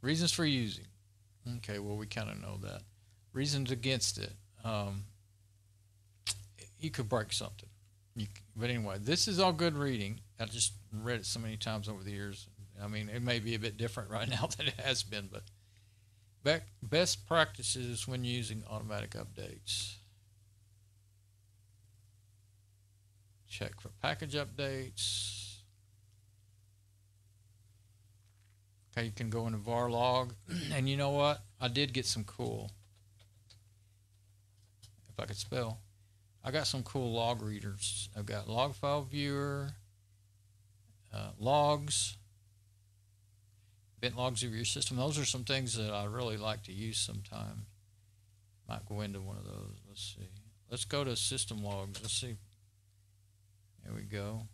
Reasons for using. Okay, well, we kind of know that. Reasons against it. You could break something. But anyway, this is all good reading. I just read it so many times over the years. I mean, it may be a bit different right now than it has been, but best practices when using automatic updates. Check for package updates. Okay, you can go into var log, and you know what? I did get some cool, if I could spell, I got some cool log readers. I've got log file viewer, logs, event logs of your system. Those are some things that I really like to use sometimes. Might go into one of those. Let's see. Let's go to system logs. Let's see. There we go.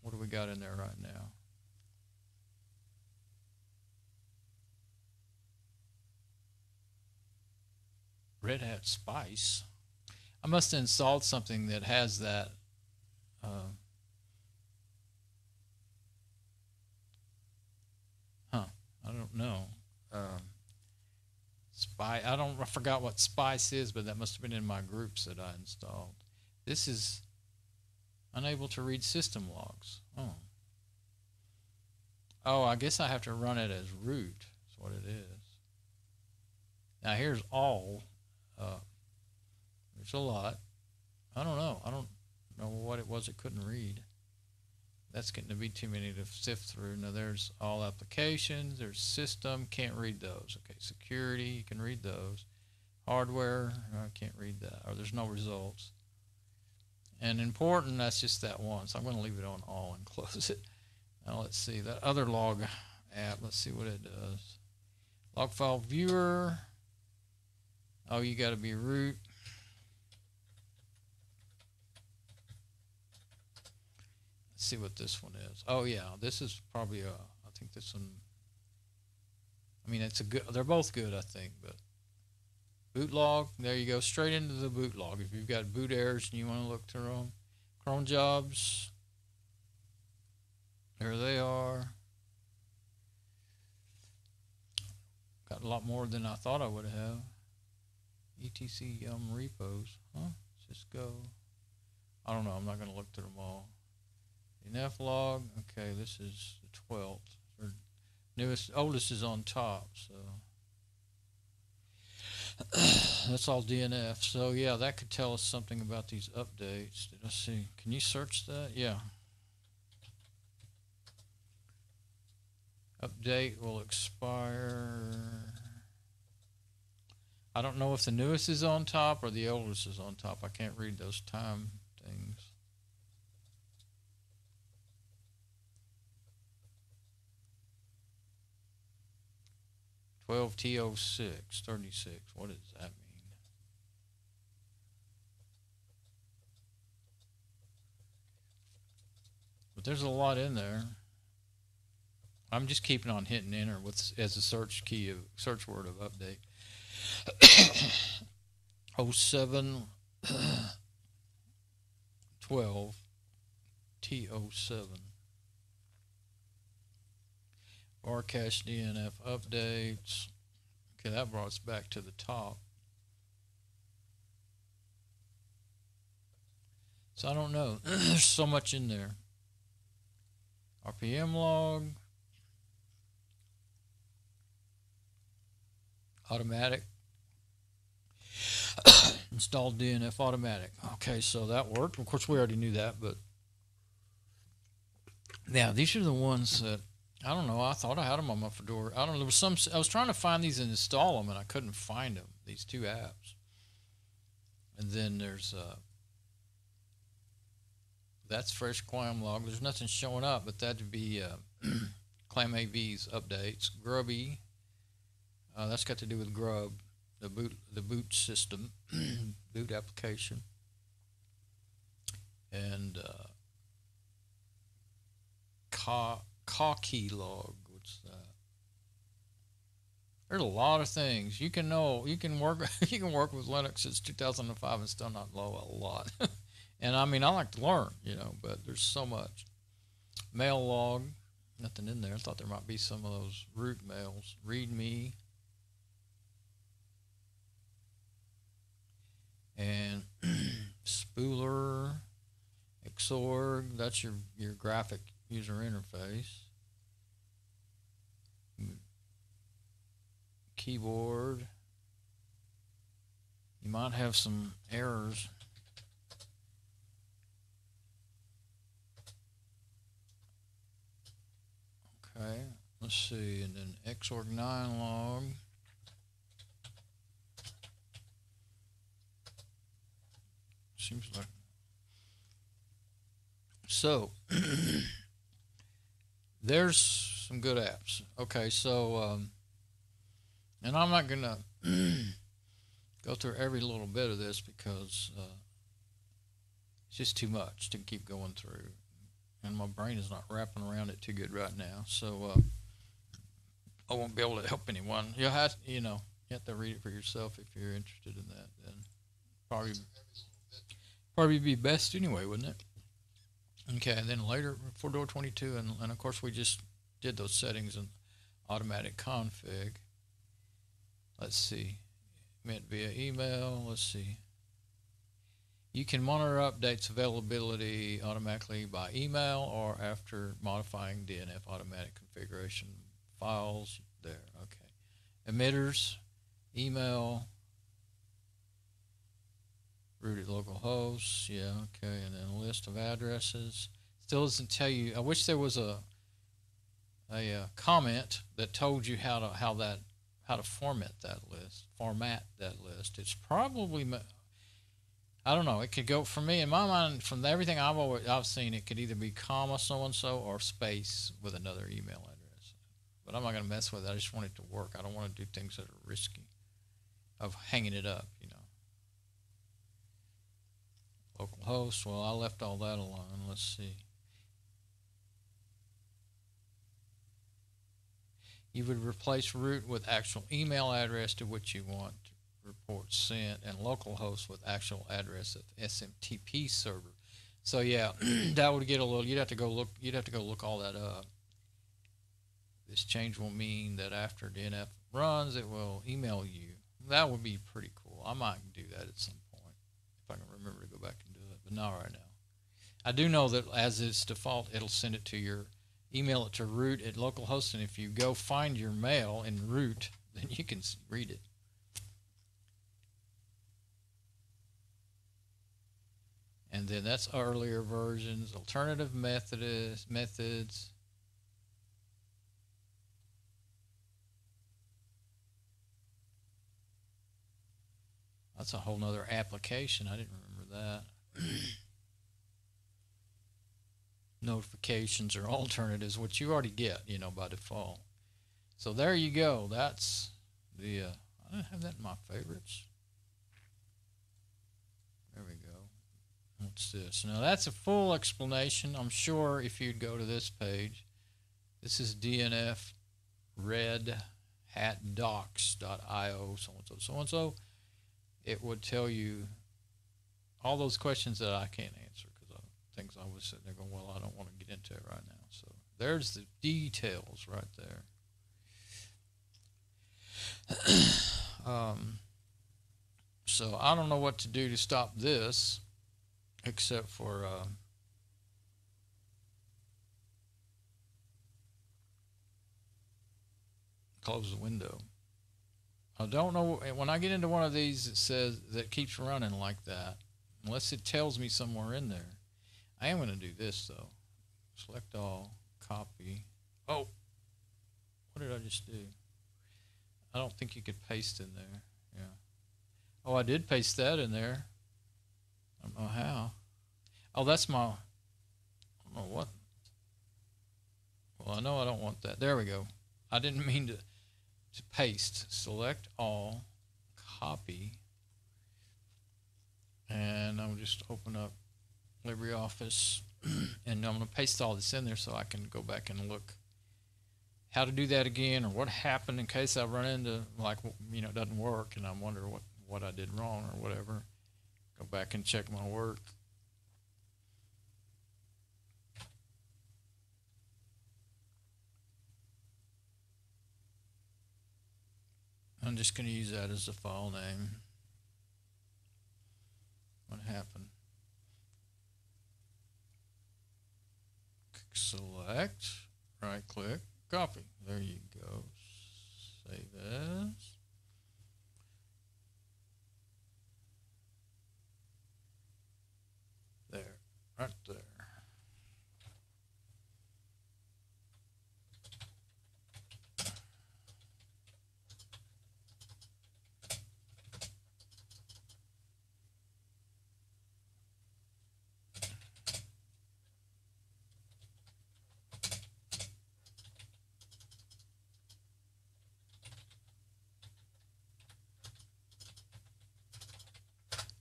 What do we got in there right now? Red Hat Spice. I must have installed something that has that. I don't know. I forgot what Spice is, but that must have been in my groups that I installed. This is unable to read system logs. Oh, I guess I have to run it as root. That's what it is. Now here's all. There's a lot. I don't know. I don't know what it was it couldn't read. That's getting to be too many to sift through. Now there's all applications, there's system, can't read those. Okay, security, you can read those. Hardware, I can't read that, or there's no results. And important, that's just that one. So I'm going to leave it on all and close it. Now let's see, that other log app, let's see what it does. Log file viewer. Oh, you got to be root. Let's see what this one is. Oh yeah, this is probably I think this one, I mean, it's a good, they're both good, I think, but boot log, there you go, straight into the boot log. If you've got boot errors and you want to look through them. Cron jobs, there they are. Got a lot more than I thought I would have. etc yum repos, huh? Let's just go. I don't know, I'm not going to look through them all. dnf log, okay, this is the 12th. Or newest, oldest is on top, so that's all DNF. So yeah, that could tell us something about these updates. Did I see? Can you search that? Yeah. Update will expire. I don't know if the newest is on top or the oldest is on top. I can't read those time things. (12T0636). What does that mean? But there's a lot in there. I'm just keeping on hitting enter with as a search key of search word of update. 07 12 T07. Varcache DNF updates. Okay, that brought us back to the top. So I don't know. There's so much in there. RPM log. Automatic. Install dnf-automatic. Okay, so that worked. Of course, we already knew that, but yeah, these are the ones that I don't know. I thought I had them on my Fedora. I don't know. There was some. I was trying to find these and install them, and I couldn't find them. These two apps. And then there's that's fresh clam log. There's nothing showing up, but that'd be clam AV's updates. Grubby. That's got to do with Grub, the boot system, boot application, and Key log. What's that? There's a lot of things you can know. You can work. You can work with Linux since 2005 and still not know a lot. And I mean, I like to learn, you know, but there's so much. Mail log, nothing in there. I thought there might be some of those root mails. README. And Spooler, Xorg, that's your graphic user interface. Keyboard. You might have some errors. Okay, let's see, and then Xorg 9 log. Seems like so. There's some good apps. Okay, so and I'm not gonna go through every little bit of this because it's just too much to keep going through, and my brain is not wrapping around it too good right now. So I won't be able to help anyone. You'll have, you have to read it for yourself if you're interested in that. Then probably be best anyway, wouldn't it? Okay, and then later, Fedora 22, and of course we just did those settings in automatic config. Let's see, met via email. Let's see. You can monitor updates availability automatically by email or after modifying dnf-automatic configuration files. There, okay. Emitters, email. Rooted local hosts, yeah, okay, and then a list of addresses. Still doesn't tell you. I wish there was a comment that told you how to format that list. It's probably, I don't know. It could go, for me in my mind, from everything I've seen, it could either be comma so and so or space with another email address. But I'm not going to mess with it. I just want it to work. I don't want to do things that are risky of hanging it up, you know. Localhost. Well, I left all that alone. Let's see. You would replace root with actual email address to which you want reports sent, and localhost with actual address of SMTP server. So yeah, that would get a little. You'd have to go look all that up. This change will mean that after DNF runs, it will email you. That would be pretty cool. I might do that at some point if I can remember to go back and do it, but not right now. I do know that as its default, it'll send it to your email it to root at localhost, and if you go find your mail in root, then you can read it. And then that's earlier versions, alternative methods. That's a whole nother application. I didn't remember that. Notifications or alternatives, which you already get, you know, by default. So there you go. That's the, I don't have that in my favorites. There we go. What's this? Now that's a full explanation. I'm sure if you'd go to this page, this is DNF red hat docs.io, so-and-so. It would tell you all those questions that I can't answer because things I was sitting there going, well, I don't want to get into it right now. So there's the details right there. So I don't know what to do to stop this except for close the window. I don't know, when I get into one of these, it says that keeps running like that, unless it tells me somewhere in there. I am going to do this though. Select all, copy. Oh, what did I just do? I don't think you could paste in there. Yeah. Oh, I did paste that in there. I don't know how. Oh, that's my, I don't know what. Well, I know I don't want that. There we go. I didn't mean to paste. Select all, copy, and I'll just open up LibreOffice and I'm going to paste all this in there so I can go back and look how to do that again, or what happened in case I run into, like, you know, it doesn't work and I'm wondering what I did wrong or whatever. Go back and check my work. I'm just going to use that as the file name. What happened? Select, right click, copy. There you go. Save as. There, right there.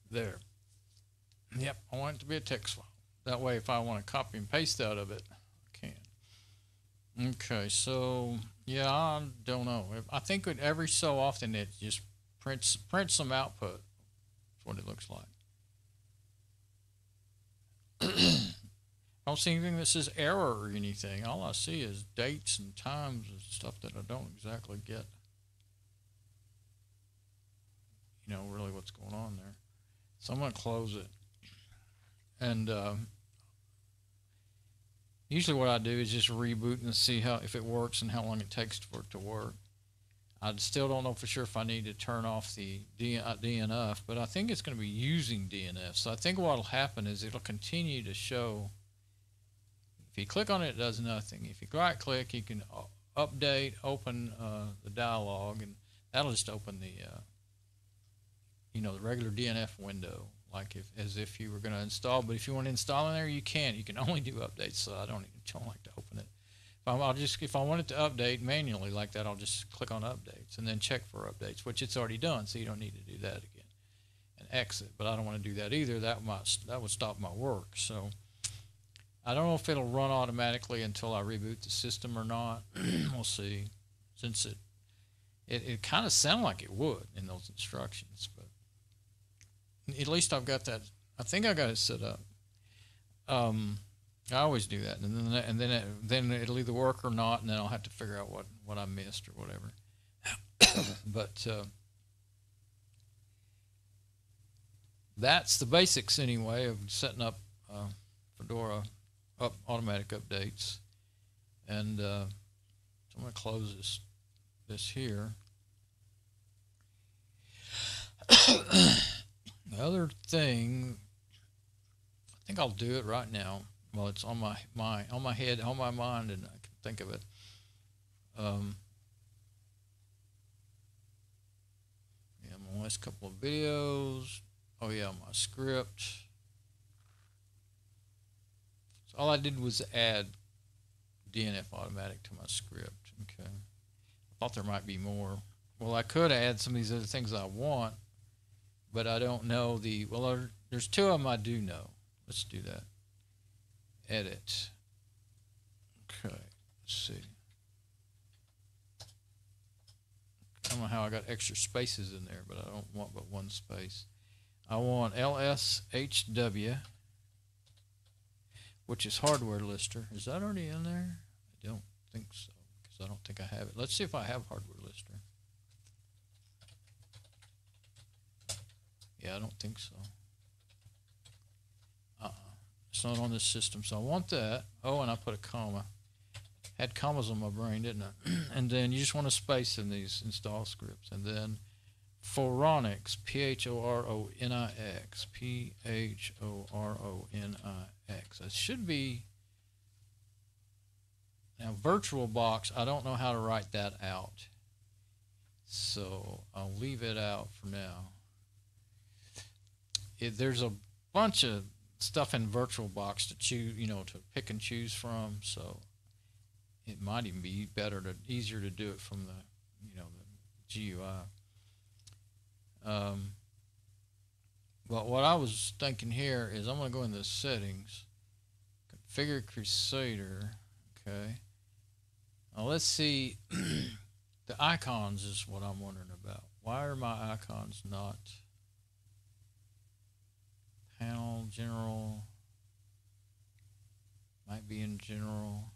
There. Yep, I want it to be a text file. That way, if I want to copy and paste out of it, I can. Okay, so yeah, I don't know. I think every so often it just prints some output. That's what it looks like. I don't see anything that says error or anything. All I see is dates and times and stuff that I don't exactly get. You know, really what's going on there. So I'm going to close it. And usually what I do is just reboot and see if it works and how long it takes for it to work. I still don't know for sure if I need to turn off the DNF, but I think it's going to be using DNF. So I think what will happen is it'll continue to show If you click on it, it does nothing. If you right click, you can update, open the dialog, and that'll just open the the regular DNF window, like as if you were going to install. But if you want to install in there, you can. You can only do updates, so I don't like to open it. If I want it to update manually like that, I'll just click on updates and then check for updates, which it's already done, so you don't need to do that again, and exit. But I don't want to do that either. That would stop my work. So I don't know if it'll run automatically until I reboot the system or not. We'll see. Since it kind of sounded like it would in those instructions, but at least I've got that. I think I got it set up. I always do that, and then it'll either work or not, and then I'll have to figure out what I missed or whatever. But that's the basics anyway of setting up Fedora automatic updates. And so I'm going to close this here. The other thing, I think I'll do it right now. Well, it's on my mind, and I can think of it. Yeah, my last couple of videos. Oh yeah, my script. So all I did was add dnf-automatic to my script. Okay. I thought there might be more. Well, I could add some of these other things I want, but I don't know there's two of them I do know. Let's do that. Edit. Okay, let's see. I don't know how I got extra spaces in there, but I don't want but one space. I want LSHW, which is hardware lister. Is that already in there? I don't think so, because I don't think I have it. Let's see if I have hardware lister. Yeah, I don't think so. It's not on this system, so I want that. Oh, and I put a comma. Had commas on my brain, didn't I? And then you just want a space in these install scripts. And then Phoronix, P-H-O-R-O-N-I-X, P-H-O-R-O-N-I-X. It should be... Now, VirtualBox, I don't know how to write that out. So I'll leave it out for now. There's a bunch of stuff in VirtualBox to choose, to pick and choose from. So it might even be easier to do it from the, the GUI. But what I was thinking here is I'm going to go into settings, configure Krusader. Okay. Now let's see. The icons is what I'm wondering about. Why are my icons not? Panel, general, might be in general,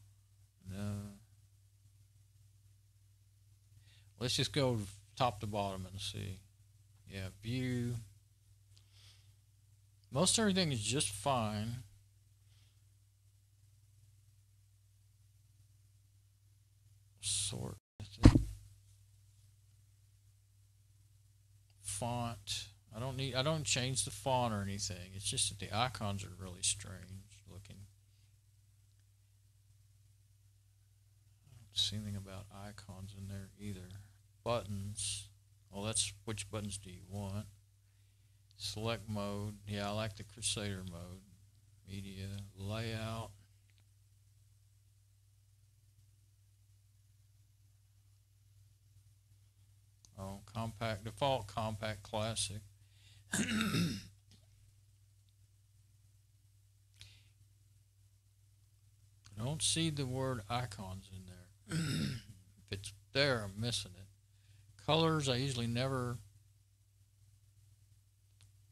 no. Let's just go top to bottom and see. Yeah, view. Most everything is just fine. Sort. Font. I don't change the font or anything. It's just that the icons are really strange looking. I don't see anything about icons in there either. Buttons. Well, that's which buttons do you want? Select mode. Yeah, I like the Krusader mode. Media, layout. Oh, compact, default compact classic. I don't see the word icons in there. If it's there, I'm missing it. Colors, I usually never...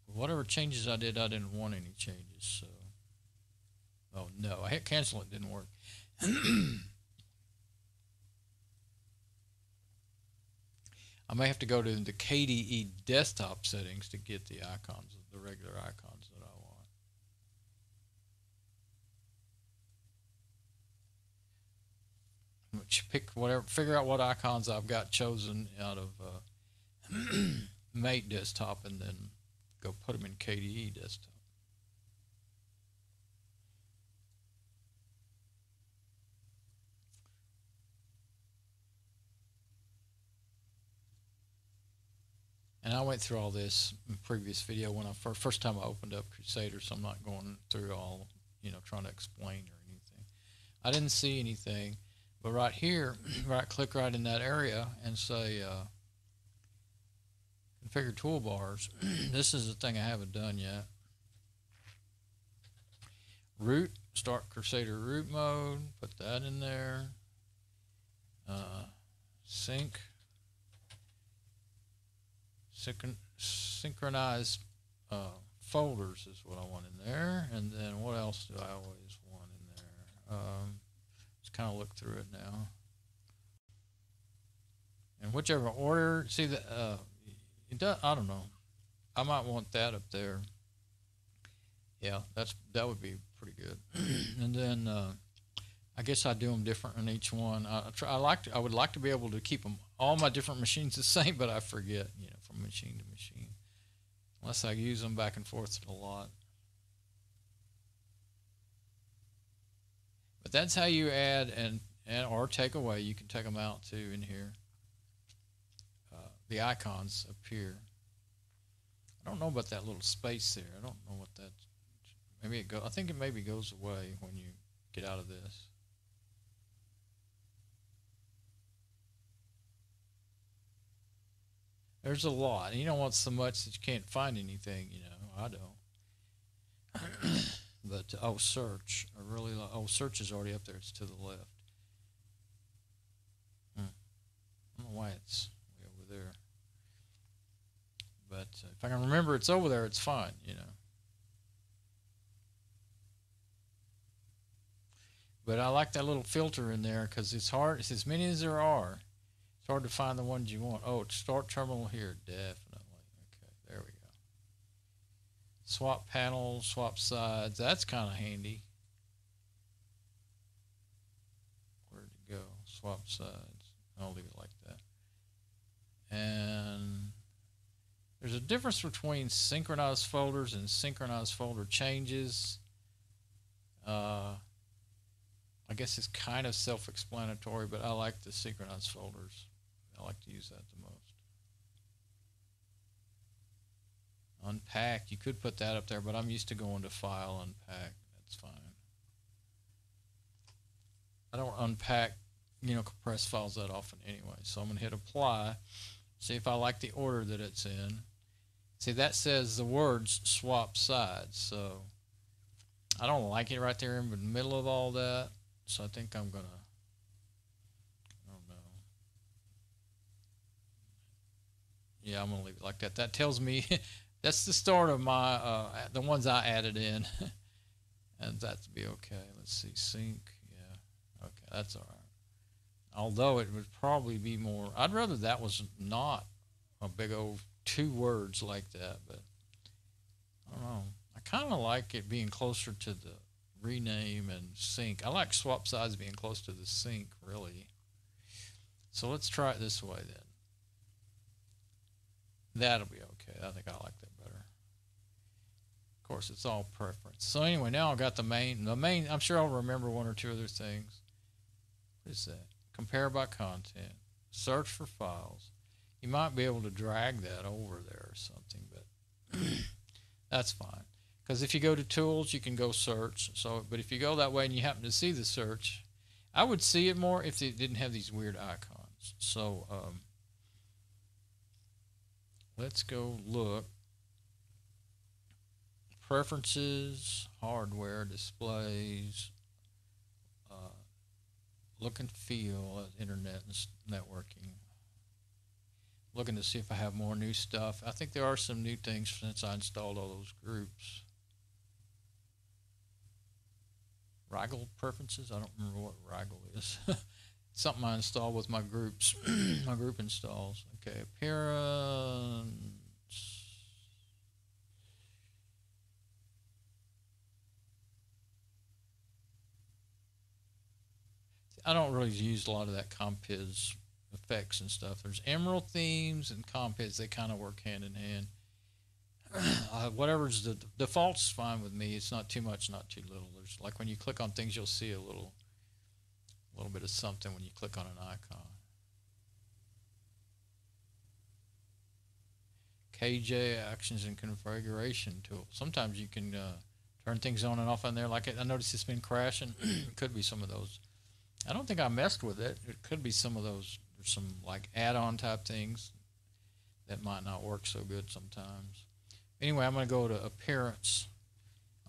Whatever changes I did, I didn't want any changes, so... Oh, no, I hit cancel, it didn't work. I may have to go to the KDE desktop settings to get the icons, the regular icons that I want. Which figure out what icons I've got chosen out of Mate desktop, and then go put them in KDE desktop. And I went through all this in the previous video when I first time I opened up Krusader, so I'm not going through all, trying to explain or anything. I didn't see anything, but right here, right-click right in that area and say configure toolbars. This is the thing I haven't done yet. Root, start Krusader root mode, put that in there. Synchronize folders is what I want in there. And then what else do I always want in there? Let's kind of look through it now. And whichever order, see that it does, I don't know. I might want that up there. Yeah, that would be pretty good. And then I guess I do them different on each one. I would like to be able to keep them all my different machines the same, but I forget, from machine to machine, unless I use them back and forth a lot. But that's how you add and or take away. You can take them out too in here. The icons appear. I don't know about that little space there. I don't know what that. Maybe it go. I think it maybe goes away when you get out of this. There's a lot. You don't want so much that you can't find anything. I don't. But search. I really like. Search is already up there. It's to the left. I don't know why it's way over there. But if I can remember it's over there, it's fine. But I like that little filter in there because it's hard. It's as many as there are. It's hard to find the ones you want. Oh, start terminal here, definitely. Okay, there we go. Swap panels, swap sides. That's kind of handy. Where'd it go? Swap sides. I'll leave it like that. And there's a difference between synchronized folders and synchronized folder changes. I guess it's kind of self-explanatory, but I like the synchronized folders. I like to use that the most. Unpack, you could put that up there, but I'm used to going to File, Unpack. That's fine. I don't unpack, compress files that often anyway. So I'm going to hit Apply, see if I like the order that it's in. See, that says the words swap sides, so I don't like it right there in the middle of all that. So I think I'm gonna, I don't know. Yeah, I'm gonna leave it like that. That tells me that's the start of my the ones I added in, and that to be okay. Let's see, sync. Yeah, okay, that's all right. Although it would probably be more. I'd rather that was not a big old 2 words like that, but I don't know. I kind of like it being closer to the rename and sync. I like swap sides being close to the sync, really. So let's try it this way then. That'll be okay. I think I like that better. Of course, it's all preference. So anyway, now I've got the main. I'm sure I'll remember 1 or 2 other things. What is that? Compare by content. Search for files. You might be able to drag that over there or something, but that's fine. Because if you go to Tools, you can go Search. But if you go that way and you happen to see the search, I would see it more if it didn't have these weird icons. So let's go look. Preferences, hardware, displays, look and feel, internet and networking. Looking to see if I have more new stuff. I think there are some new things since I installed all those groups. Riggle preferences? I don't remember what Riggle is. Something I installed with my groups, my group installs. Okay, appearance. I don't really use a lot of that Compiz effects and stuff. There's Emerald themes and Compiz. They kind of work hand in hand. Whatever's the default's fine with me. It's not too much, not too little. There's like when you click on things, you'll see a little bit of something when you click on an icon. KJ actions and configuration tool. Sometimes you can turn things on and off on there. Like I noticed it's been crashing. It could be some of those. I don't think I messed with it. It could be some of those. There's some like add-on type things that might not work so good sometimes. Anyway, I'm going to go to appearance.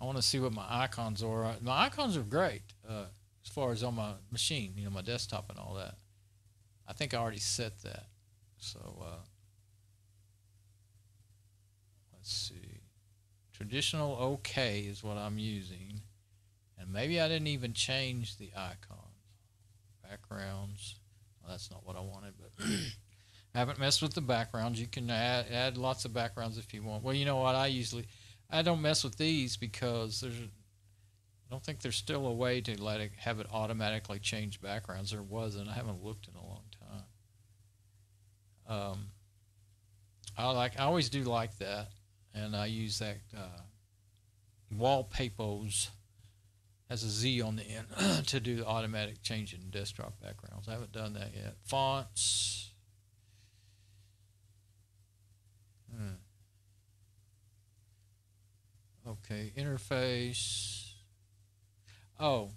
I want to see what my icons are. My icons are great as far as on my machine, you know, my desktop and all that. I think I already set that. So let's see. Traditional OK is what I'm using. And maybe I didn't even change the icons. Backgrounds. Well, that's not what I wanted, but I haven't messed with the backgrounds. You can add lots of backgrounds if you want. Well, you know what? I don't mess with these because I don't think there's still a way to have it automatically change backgrounds. There wasn't. I haven't looked in a long time. I always do like that, and I use that wallpapers has a Z on the end to do the automatic change in desktop backgrounds. I haven't done that yet. Fonts. Okay, interface. Oh,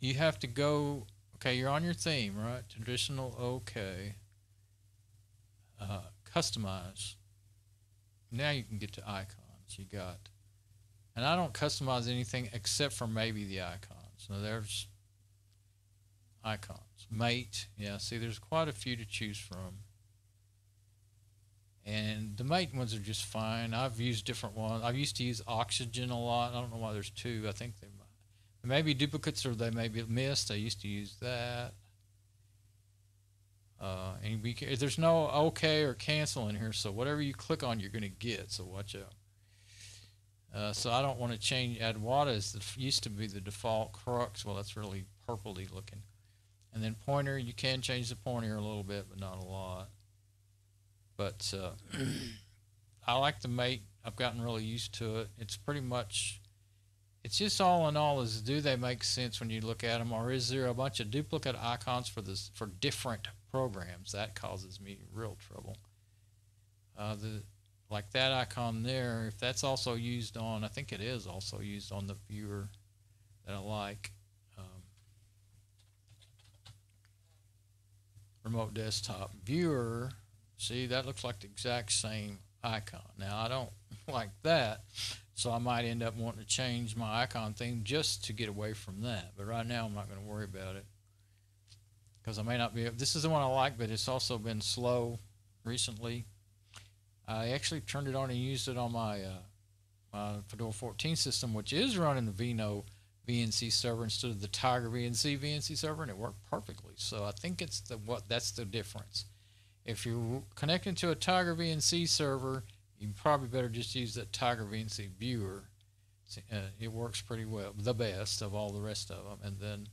you have to go. Okay, you're on your theme, right? Traditional. Okay. Customize. Now you can get to icons. You got. And I don't customize anything except for maybe the icons. Now there's icons. Mate. Yeah, see, there's quite a few to choose from. And the mate ones are just fine. I've used different ones. I used to use oxygen a lot. I don't know why there's two. I think they may be duplicates or they may be missed. I used to use that. And there's no OK or cancel in here, so whatever you click on, you're going to get. So watch out. So I don't want to change. Adwada used to be the default crux. Well, that's really purpley looking. And then pointer, you can change the pointer a little bit, but not a lot. But I like the mate. I've gotten really used to it. It's pretty much, it's just all in all is, do they make sense when you look at them, or is there a bunch of duplicate icons for different programs? That causes me real trouble. Like that icon there, if that's also used on, I think it is also used on the viewer that I like. Remote desktop viewer. See, that looks like the exact same icon. Now, I don't like that, so I might end up wanting to change my icon theme just to get away from that. But right now, I'm not going to worry about it because I may not be. This is the one I like, but it's also been slow recently. I actually turned it on and used it on my Fedora 14 system, which is running the Vino VNC server instead of the Tiger VNC server, and it worked perfectly. So I think that's the difference. If you're connecting to a Tiger VNC server, you probably better just use that Tiger VNC viewer. It works pretty well, the best of all the rest of them. And then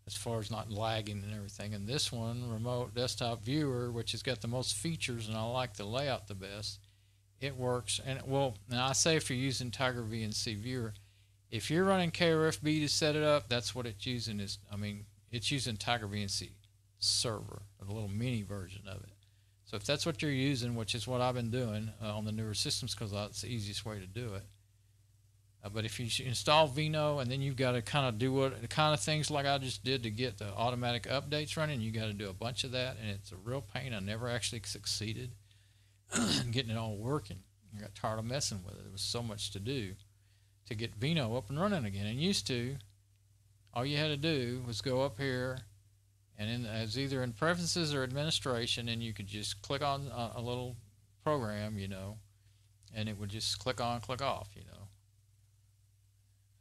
as far as not lagging and everything, and this one, remote desktop viewer, which has got the most features, and I like the layout the best, it works. And well, now I say if you're using Tiger VNC viewer, if you're running KRFB to set it up, that's what it's using. It's using Tiger VNC server, a little mini version of it. So if that's what you're using, which is what I've been doing on the newer systems, because that's the easiest way to do it. But if you install Vino and then you've got to kind of do the kind of things like I just did to get the automatic updates running, you got to do a bunch of that, and it's a real pain. I never actually succeeded in getting it all working. I got tired of messing with it. There was so much to do to get Vino up and running again. And used to, all you had to do was go up here, and as either in preferences or administration, and you could just click on a little program, you know, and it would just click on, click off, you know.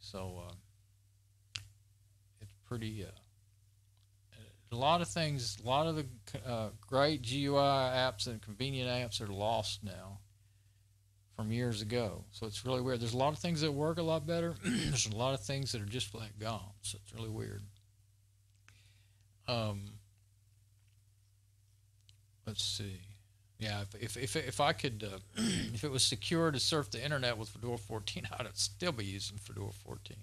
So it's pretty, a lot of things, a lot of the great GUI apps and convenient apps are lost now from years ago. So it's really weird. There's a lot of things that work a lot better. There's a lot of things that are just flat gone. So it's really weird. Let's see. Yeah, if I could, if it was secure to surf the internet with Fedora 14, I'd still be using Fedora 14.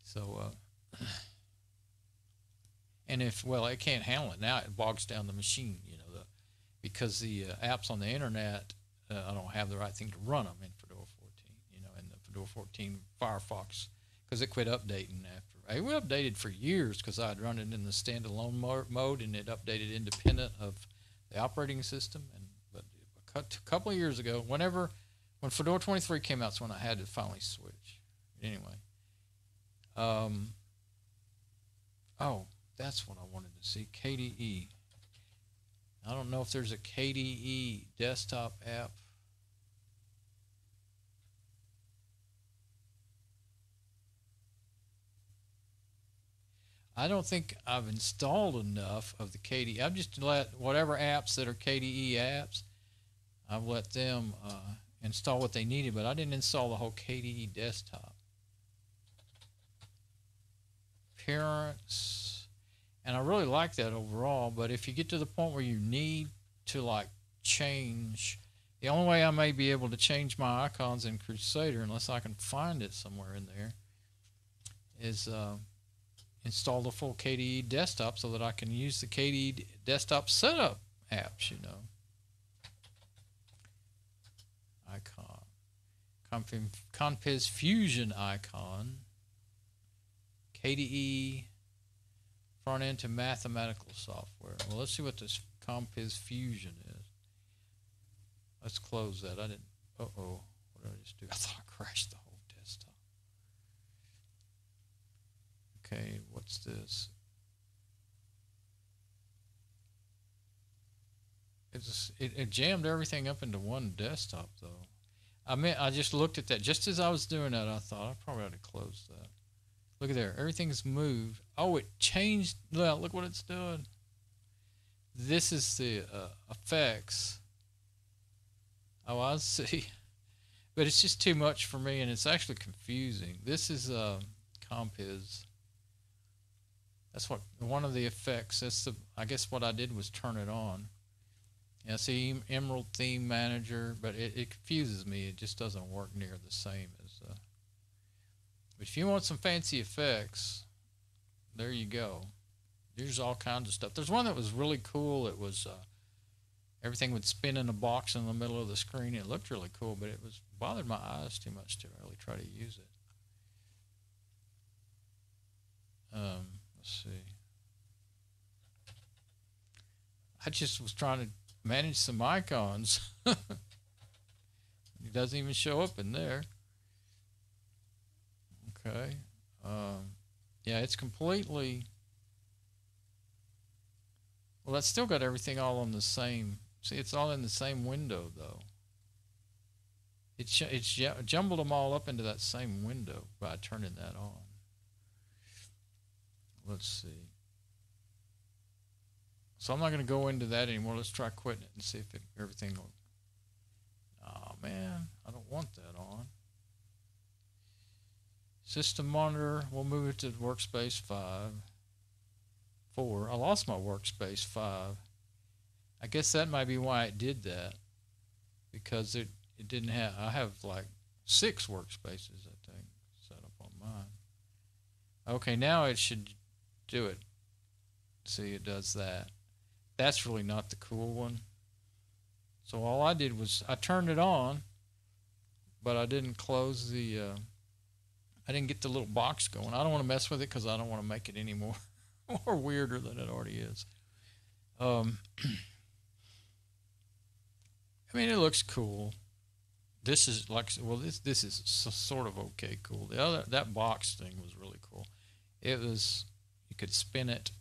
So, and well, it can't handle it now. It bogs down the machine. You know, because the apps on the internet, I don't have the right thing to run them in Fedora 14, you know, in the Fedora 14 Firefox, because it quit updating after. We updated for years because I had run it in the standalone mode, and it updated independent of the operating system. But a couple of years ago, when Fedora 23 came out, is when I had to finally switch. Anyway, oh, that's what I wanted to see, KDE. I don't know if there's a KDE desktop app. I don't think I've installed enough of the KDE. I've just let whatever apps that are KDE apps, I've let them install what they needed, but I didn't install the whole KDE desktop. Appearance, and I really like that overall, but if you get to the point where you need to like change, the only way I may be able to change my icons in Krusader, unless I can find it somewhere in there, is install the full KDE desktop so that I can use the KDE desktop setup apps, you know. Icon. Compiz Fusion icon. KDE front end to mathematical software. Well, let's see what this Compiz Fusion is. Let's close that. I didn't. Uh-oh. What did I just do? I thought I crashed the whole desktop. Okay, what's this? It jammed everything up into one desktop, though. I just looked at that. Just as I was doing that, I thought I probably ought to close that. Look at there. Everything's moved. Oh, it changed. Look what it's doing. This is the effects. Oh, I see. But it's just too much for me, and it's actually confusing. This is Compiz. That's what one of the effects. I guess what I did was turn it on. Yeah, see, Emerald Theme Manager, but it confuses me. It just doesn't work near the same as. But if you want some fancy effects, there you go. There's all kinds of stuff. There's one that was really cool. It was everything would spin in a box in the middle of the screen. It looked really cool, but it was bothered my eyes too much to really try to use it. Let's see. I just was trying to manage some icons. It doesn't even show up in there. Okay. Yeah, it's completely. Well, that's still got everything all on the same. See, it's all in the same window, though. It's jumbled them all up into that same window by turning that on. Let's see. So I'm not going to go into that anymore. Let's try quitting it and see if everything will. Oh, man, I don't want that on. System monitor, we'll move it to workspace 4. I lost my workspace 5. I guess that might be why it did that, because it didn't have. I have like 6 workspaces, I think, set up on mine. Okay, now it should do it. See, it does that. That's really not the cool one. So all I did was I turned it on, but I didn't close the. I didn't get the little box going. I don't want to mess with it because I don't want to make it any more weirder than it already is. I mean, it looks cool. This is like, well, this is sort of okay cool. That box thing was really cool. It was, you could spin it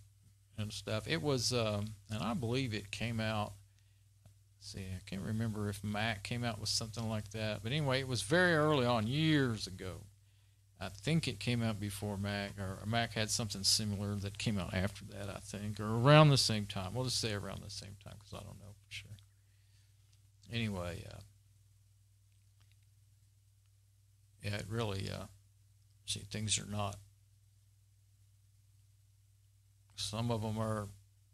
and stuff. It was, and I believe it came out. Let's see, I can't remember if Mac came out with something like that, but anyway, it was very early on, years ago. I think it came out before Mac, or Mac had something similar that came out after that, I think, or around the same time. We'll just say around the same time because I don't know for sure. Anyway, yeah, it really, see, things are not, some of them are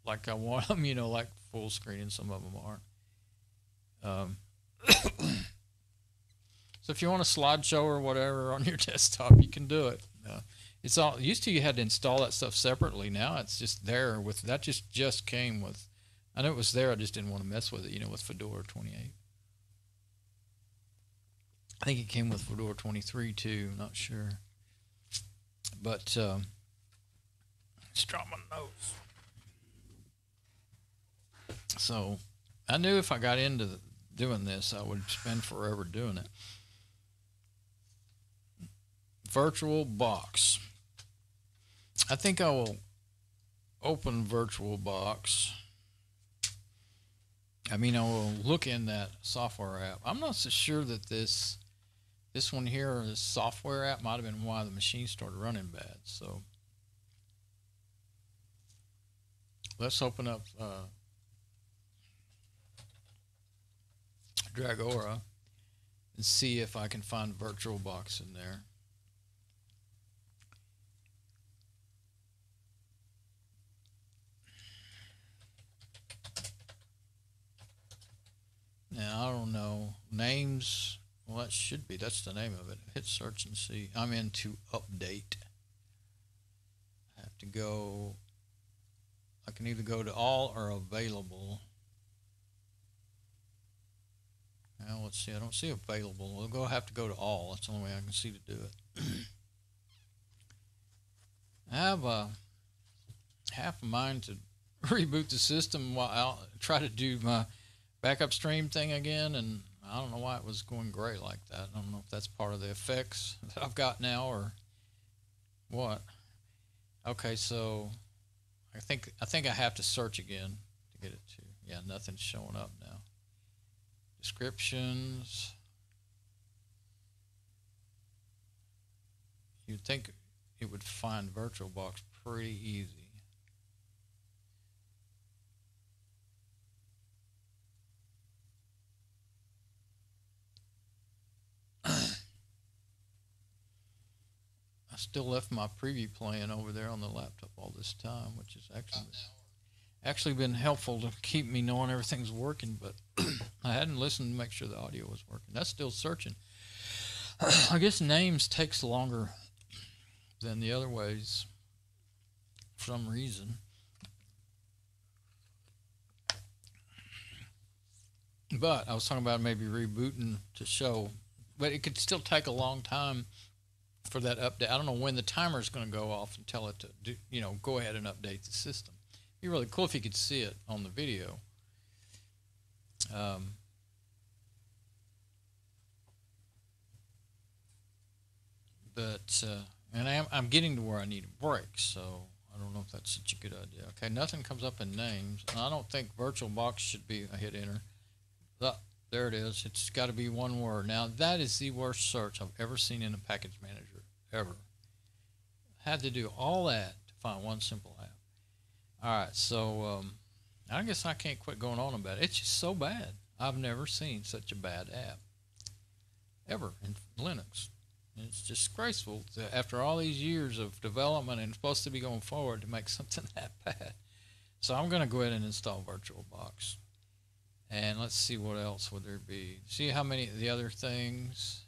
like I want them, you know, like full screen, and some of them aren't. So if you want a slideshow or whatever on your desktop, you can do it. It's all used to. You had to install that stuff separately. Now it's just there with that. Just came with I know it was there, I just didn't want to mess with it, you know, with Fedora 28. I think it came with Fedora 23 too, I'm not sure. But it's drop my nose. So I knew if I got into doing this, I would spend forever doing it. VirtualBox. I think I will open VirtualBox. I mean, I will look in that software app. I'm not so sure that this one here, this software app, might have been why the machine started running bad. So let's open up Dragora and see if I can find VirtualBox in there. Now, I don't know. Names, well, that should be, that's the name of it. Hit search and see. I'm into update. I have to go, I can either go to all or available. Now, let's see, I don't see available. We'll have to go to all. That's the only way I can see to do it. I have half a mind to reboot the system while I'll try to do my backup stream thing again, and I don't know why it was going great like that. I don't know if that's part of the effects that I've got now or what. Okay, so I think I have to search again to get it to. Yeah, nothing's showing up now. Descriptions. You'd think it would find VirtualBox pretty easy. I still left my preview playing over there on the laptop all this time, which has actually been helpful to keep me knowing everything's working, but I hadn't listened to make sure the audio was working. That's still searching. I guess names takes longer than the other ways for some reason. But I was talking about maybe rebooting to show, but it could still take a long time for that update. I don't know when the timer is going to go off and tell it to do, you know, go ahead and update the system. It'd be really cool if you could see it on the video. And I'm getting to where I need a break, so I don't know if that's such a good idea. Okay, nothing comes up in names, and I don't think VirtualBox should be a hit enter. There it is. It's got to be one word. Now, that is the worst search I've ever seen in a package manager, ever. Had to do all that to find one simple app. All right, so I guess I can't quit going on about it. It's just so bad. I've never seen such a bad app, ever, in Linux. And it's disgraceful to, after all these years of development and supposed to be going forward, to make something that bad. So I'm going to go ahead and install VirtualBox. And let's see what else would there be. See how many of the other things.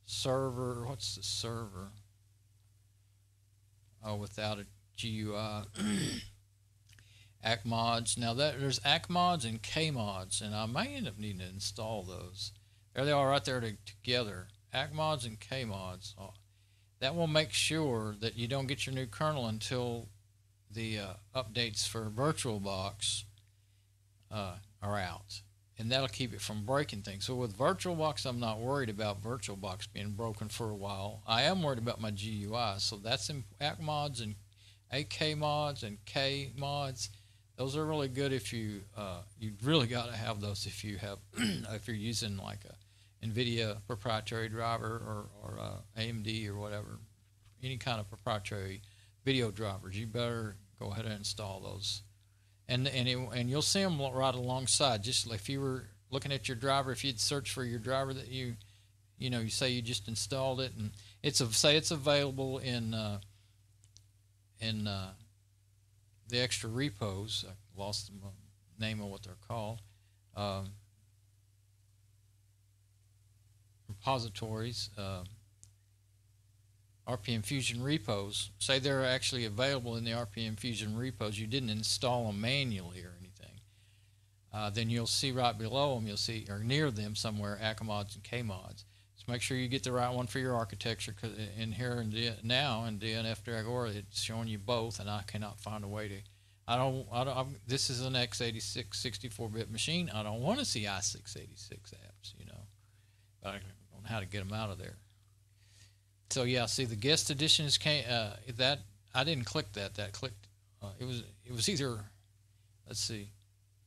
Server, what's the server? Oh, without a GUI. ACMods. Now there's ACMods and KMods, and I may end up needing to install those. There they are right there together. ACMods and KMods. That will make sure that you don't get your new kernel until the updates for VirtualBox are out, and that'll keep it from breaking things. So with VirtualBox, I'm not worried about VirtualBox being broken for a while. I am worried about my GUI, so that's in ACMods and AKMods and KMods. Those are really good if you really got to have those if you have if you're using like a NVIDIA proprietary driver or AMD or whatever, any kind of proprietary video drivers. You better go ahead and install those. And you'll see them right alongside. Just like if you were looking at your driver, if you'd search for your driver that you say you just installed it, and it's available in the extra repos. I lost the name of what they're called. Repositories. RPM Fusion repos, say they're actually available in the RPM Fusion repos. You didn't install them manually or anything. then you'll see right below them, you'll see, or near them somewhere, ACMods and KMods. So make sure you get the right one for your architecture, because in here now in DNF Dragora, it's showing you both, and I cannot find a way to. This is an x86 64-bit machine. I don't want to see i686 apps, you know, but I don't know how to get them out of there. So yeah, see the guest editions that I didn't click that. That clicked. It was either, let's see.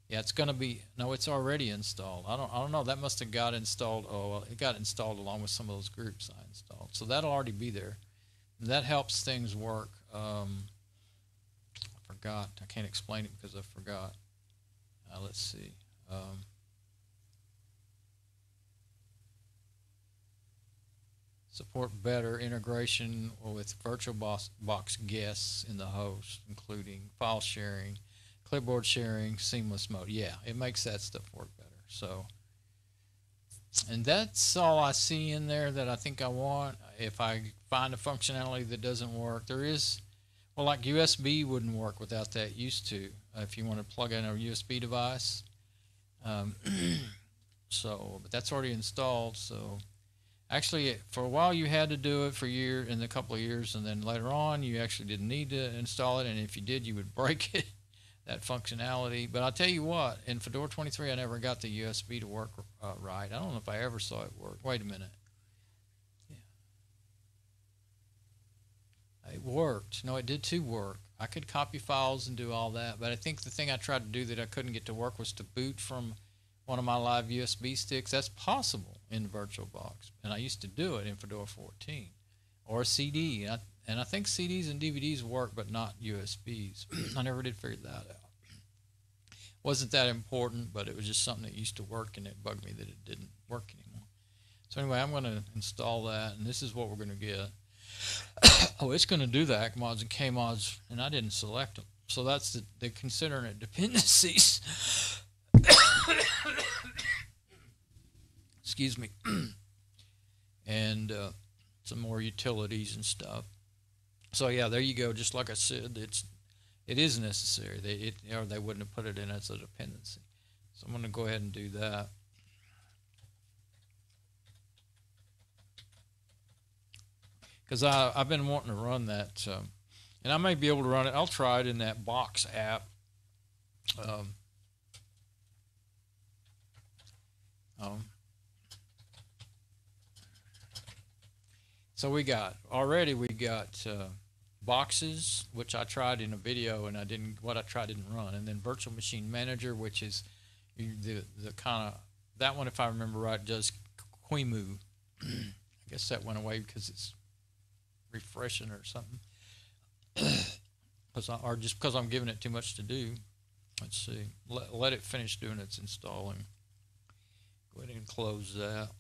Yeah, it's gonna be, no, it's already installed. I don't know. That must have got installed. Oh, well, it got installed along with some of those groups I installed. So that'll already be there. And that helps things work. I forgot. I can't explain it because I forgot. Let's see. Support better integration with VirtualBox guests in the host, including file sharing, clipboard sharing, seamless mode. Yeah, it makes that stuff work better. So, and that's all I see in there that I think I want. If I find a functionality that doesn't work, there is, well, like USB wouldn't work without that. Used to, if you want to plug in a USB device. So, but that's already installed. So, actually, for a while you had to do it for a year and a couple of years, and then later on you actually didn't need to install it. And if you did, you would break it. That functionality. But I'll tell you what, in Fedora 23 I never got the USB to work right. I don't know if I ever saw it work. Wait a minute. Yeah. It worked. No, it did too work. I could copy files and do all that, but I think the thing I tried to do that I couldn't get to work was to boot from one of my live USB sticks. That's possible in VirtualBox, and I used to do it in Fedora 14. Or a CD. And I think CDs and DVDs work, but not USBs. I never did figure that out. Wasn't that important, but it was just something that used to work, and it bugged me that it didn't work anymore. So anyway, I'm going to install that, and this is what we're going to get. Oh, it's going to do the ACMods and KMods, and I didn't select them. So that's they're considering it dependencies. Excuse me. And some more utilities and stuff. So yeah, there you go. Just like I said, it is necessary. Or they wouldn't have put it in as a dependency. So I'm going to go ahead and do that. Because I've been wanting to run that, and I may be able to run it. I'll try it in that Box app. So we got boxes, which I tried in a video, and what I tried didn't run, and then Virtual Machine Manager, which is the kind of, that one, if I remember right, does QEMU. I guess that went away because it's refreshing or something, or just because I'm giving it too much to do. Let's see. Let it finish doing its installing. Go ahead and close that.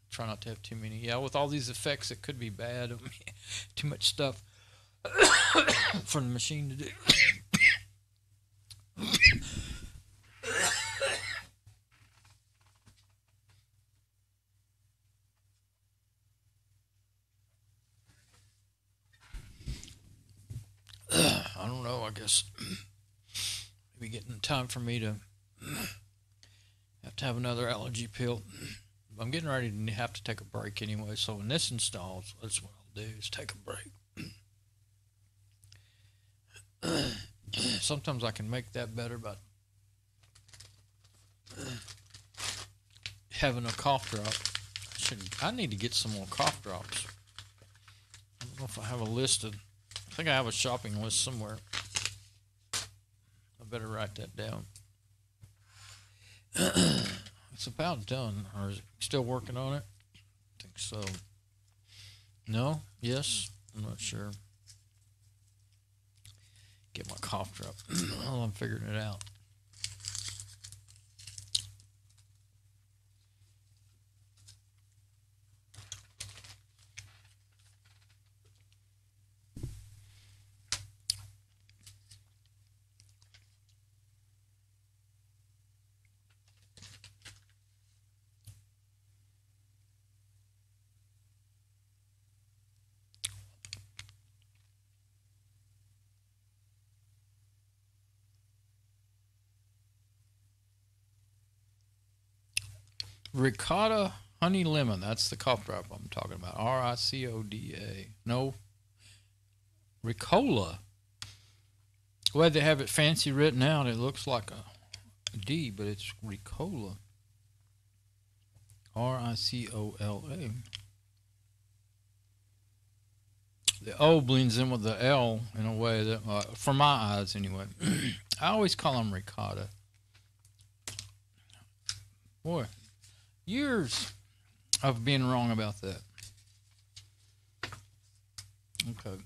Try not to have too many. Yeah, with all these effects, it could be bad. Too much stuff for the machine to do. I don't know. I guess maybe getting time for me to have another allergy pill. I'm getting ready to have to take a break anyway, so when this installs, that's what I'll do, is take a break. Sometimes I can make that better by having a cough drop. I need to get some more cough drops. I don't know if I have a list of, I think I have a shopping list somewhere. I better write that down. It's about done, or is it still working on it? I think so. No? Yes? I'm not sure. Get my cough drop while I'm figuring it out. Ricotta Honey Lemon. That's the cough drop I'm talking about. R-I-C-O-D-A. No. Ricola. The way they have it fancy written out, it looks like a D, but it's Ricola. R-I-C-O-L-A. The O blends in with the L in a way that, for my eyes anyway. I always call them ricotta. Boy, years of being wrong about that. Okay.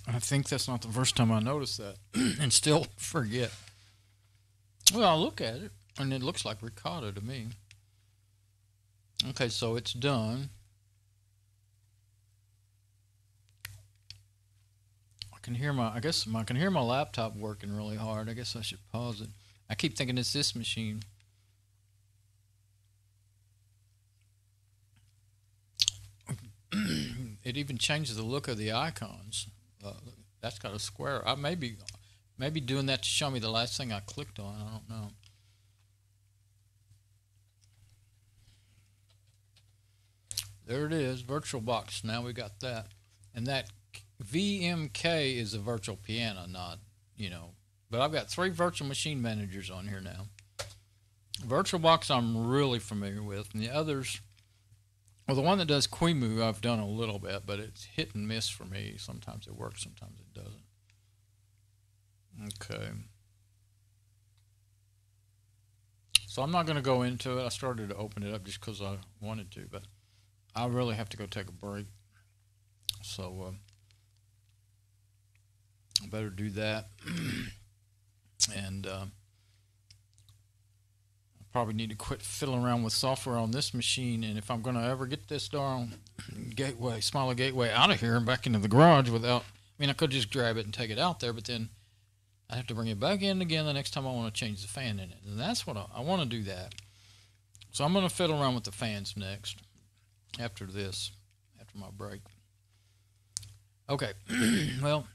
I think that's not the first time I noticed that and still forget. Well, I'll look at it, and it looks like ricotta to me. Okay, so it's done. I can hear my laptop working really hard. I guess I should pause it. I keep thinking it's this machine. It even changes the look of the icons. That's got a square. I may be doing that to show me the last thing I clicked on. I don't know. There it is, VirtualBox. Now we got that, and that VMK is a virtual piano, not, but I've got 3 virtual machine managers on here now. VirtualBox I'm really familiar with, and the others, well, the one that does QEMU I've done a little bit, but it's hit and miss for me. Sometimes it works, sometimes it doesn't. Okay. So I'm not going to go into it. I started to open it up just because I wanted to, but I really have to go take a break. So I better do that. And I probably need to quit fiddling around with software on this machine. And if I'm going to ever get this darn Smiley Gateway out of here and back into the garage without, I could just grab it and take it out there, but then I have to bring it back in again the next time I want to change the fan in it. And that's what I want to do that. So I'm going to fiddle around with the fans next after this, after my break. Okay. Well,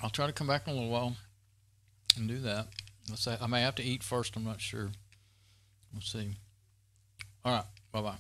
I'll try to come back in a little while and do that. Let's say I may have to eat first. I'm not sure. We'll see. All right. Bye-bye.